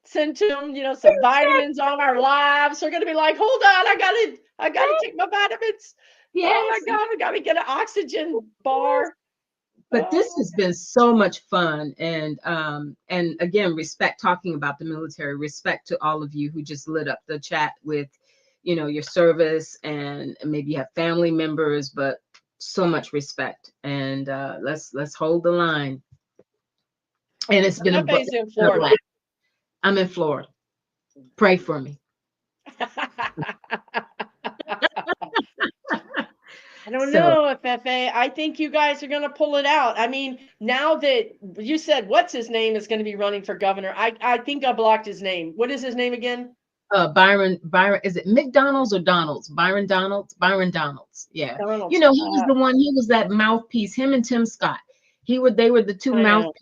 Centrum, some vitamins on our lives. We're gonna be like, hold on, I gotta take my vitamins. Oh my Yes. God, we gotta get an oxygen bar. But this Oh, has been so much fun, and again, respect, talking about the military, respect to all of you who just lit up the chat with your service, and maybe you have family members, but so much respect, and let's hold the line. And it's been Fefe's in Florida. I'm in Florida. Pray for me. I don't So know, Afefe. I think you guys are going to pull it out. I mean, now that you said what's his name is going to be running for governor, I think I blocked his name. What is his name again? Byron, is it McDonald's or Donald's? Byron Donalds. Yeah. You Donald's. know, he was the one, he was that mouthpiece, him and Tim Scott. They were the two I know.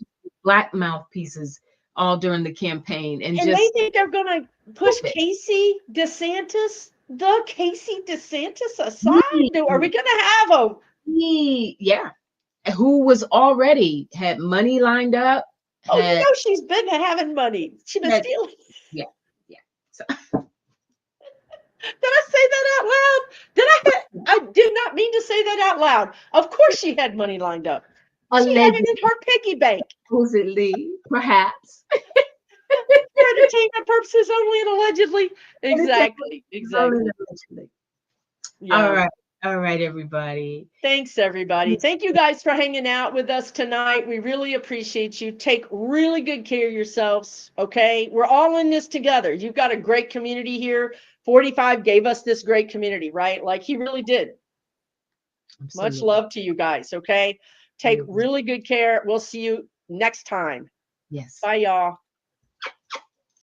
black mouthpieces all during the campaign, and And they just think they're going to push Casey DeSantis, aside. Are we going to have a yeah, who was already had money lined up, Oh, you had know she's been having money. She's been had stealing. yeah, yeah. So Did I say that out loud? I did not mean to say that out loud. Of course she had money lined up. She had it allegedly, in her piggy bank supposedly, perhaps. for entertainment purposes only and allegedly. Exactly. Exactly. Yeah. All right, everybody. Thanks, everybody. Thank you guys for hanging out with us tonight. We really appreciate you. Take really good care of yourselves, okay? We're all in this together. You've got a great community here. 45 gave us this great community, right? Like he really did. Absolutely. Much love to you guys, okay? Take really good care. We'll see you next time. Yes. Bye, y'all.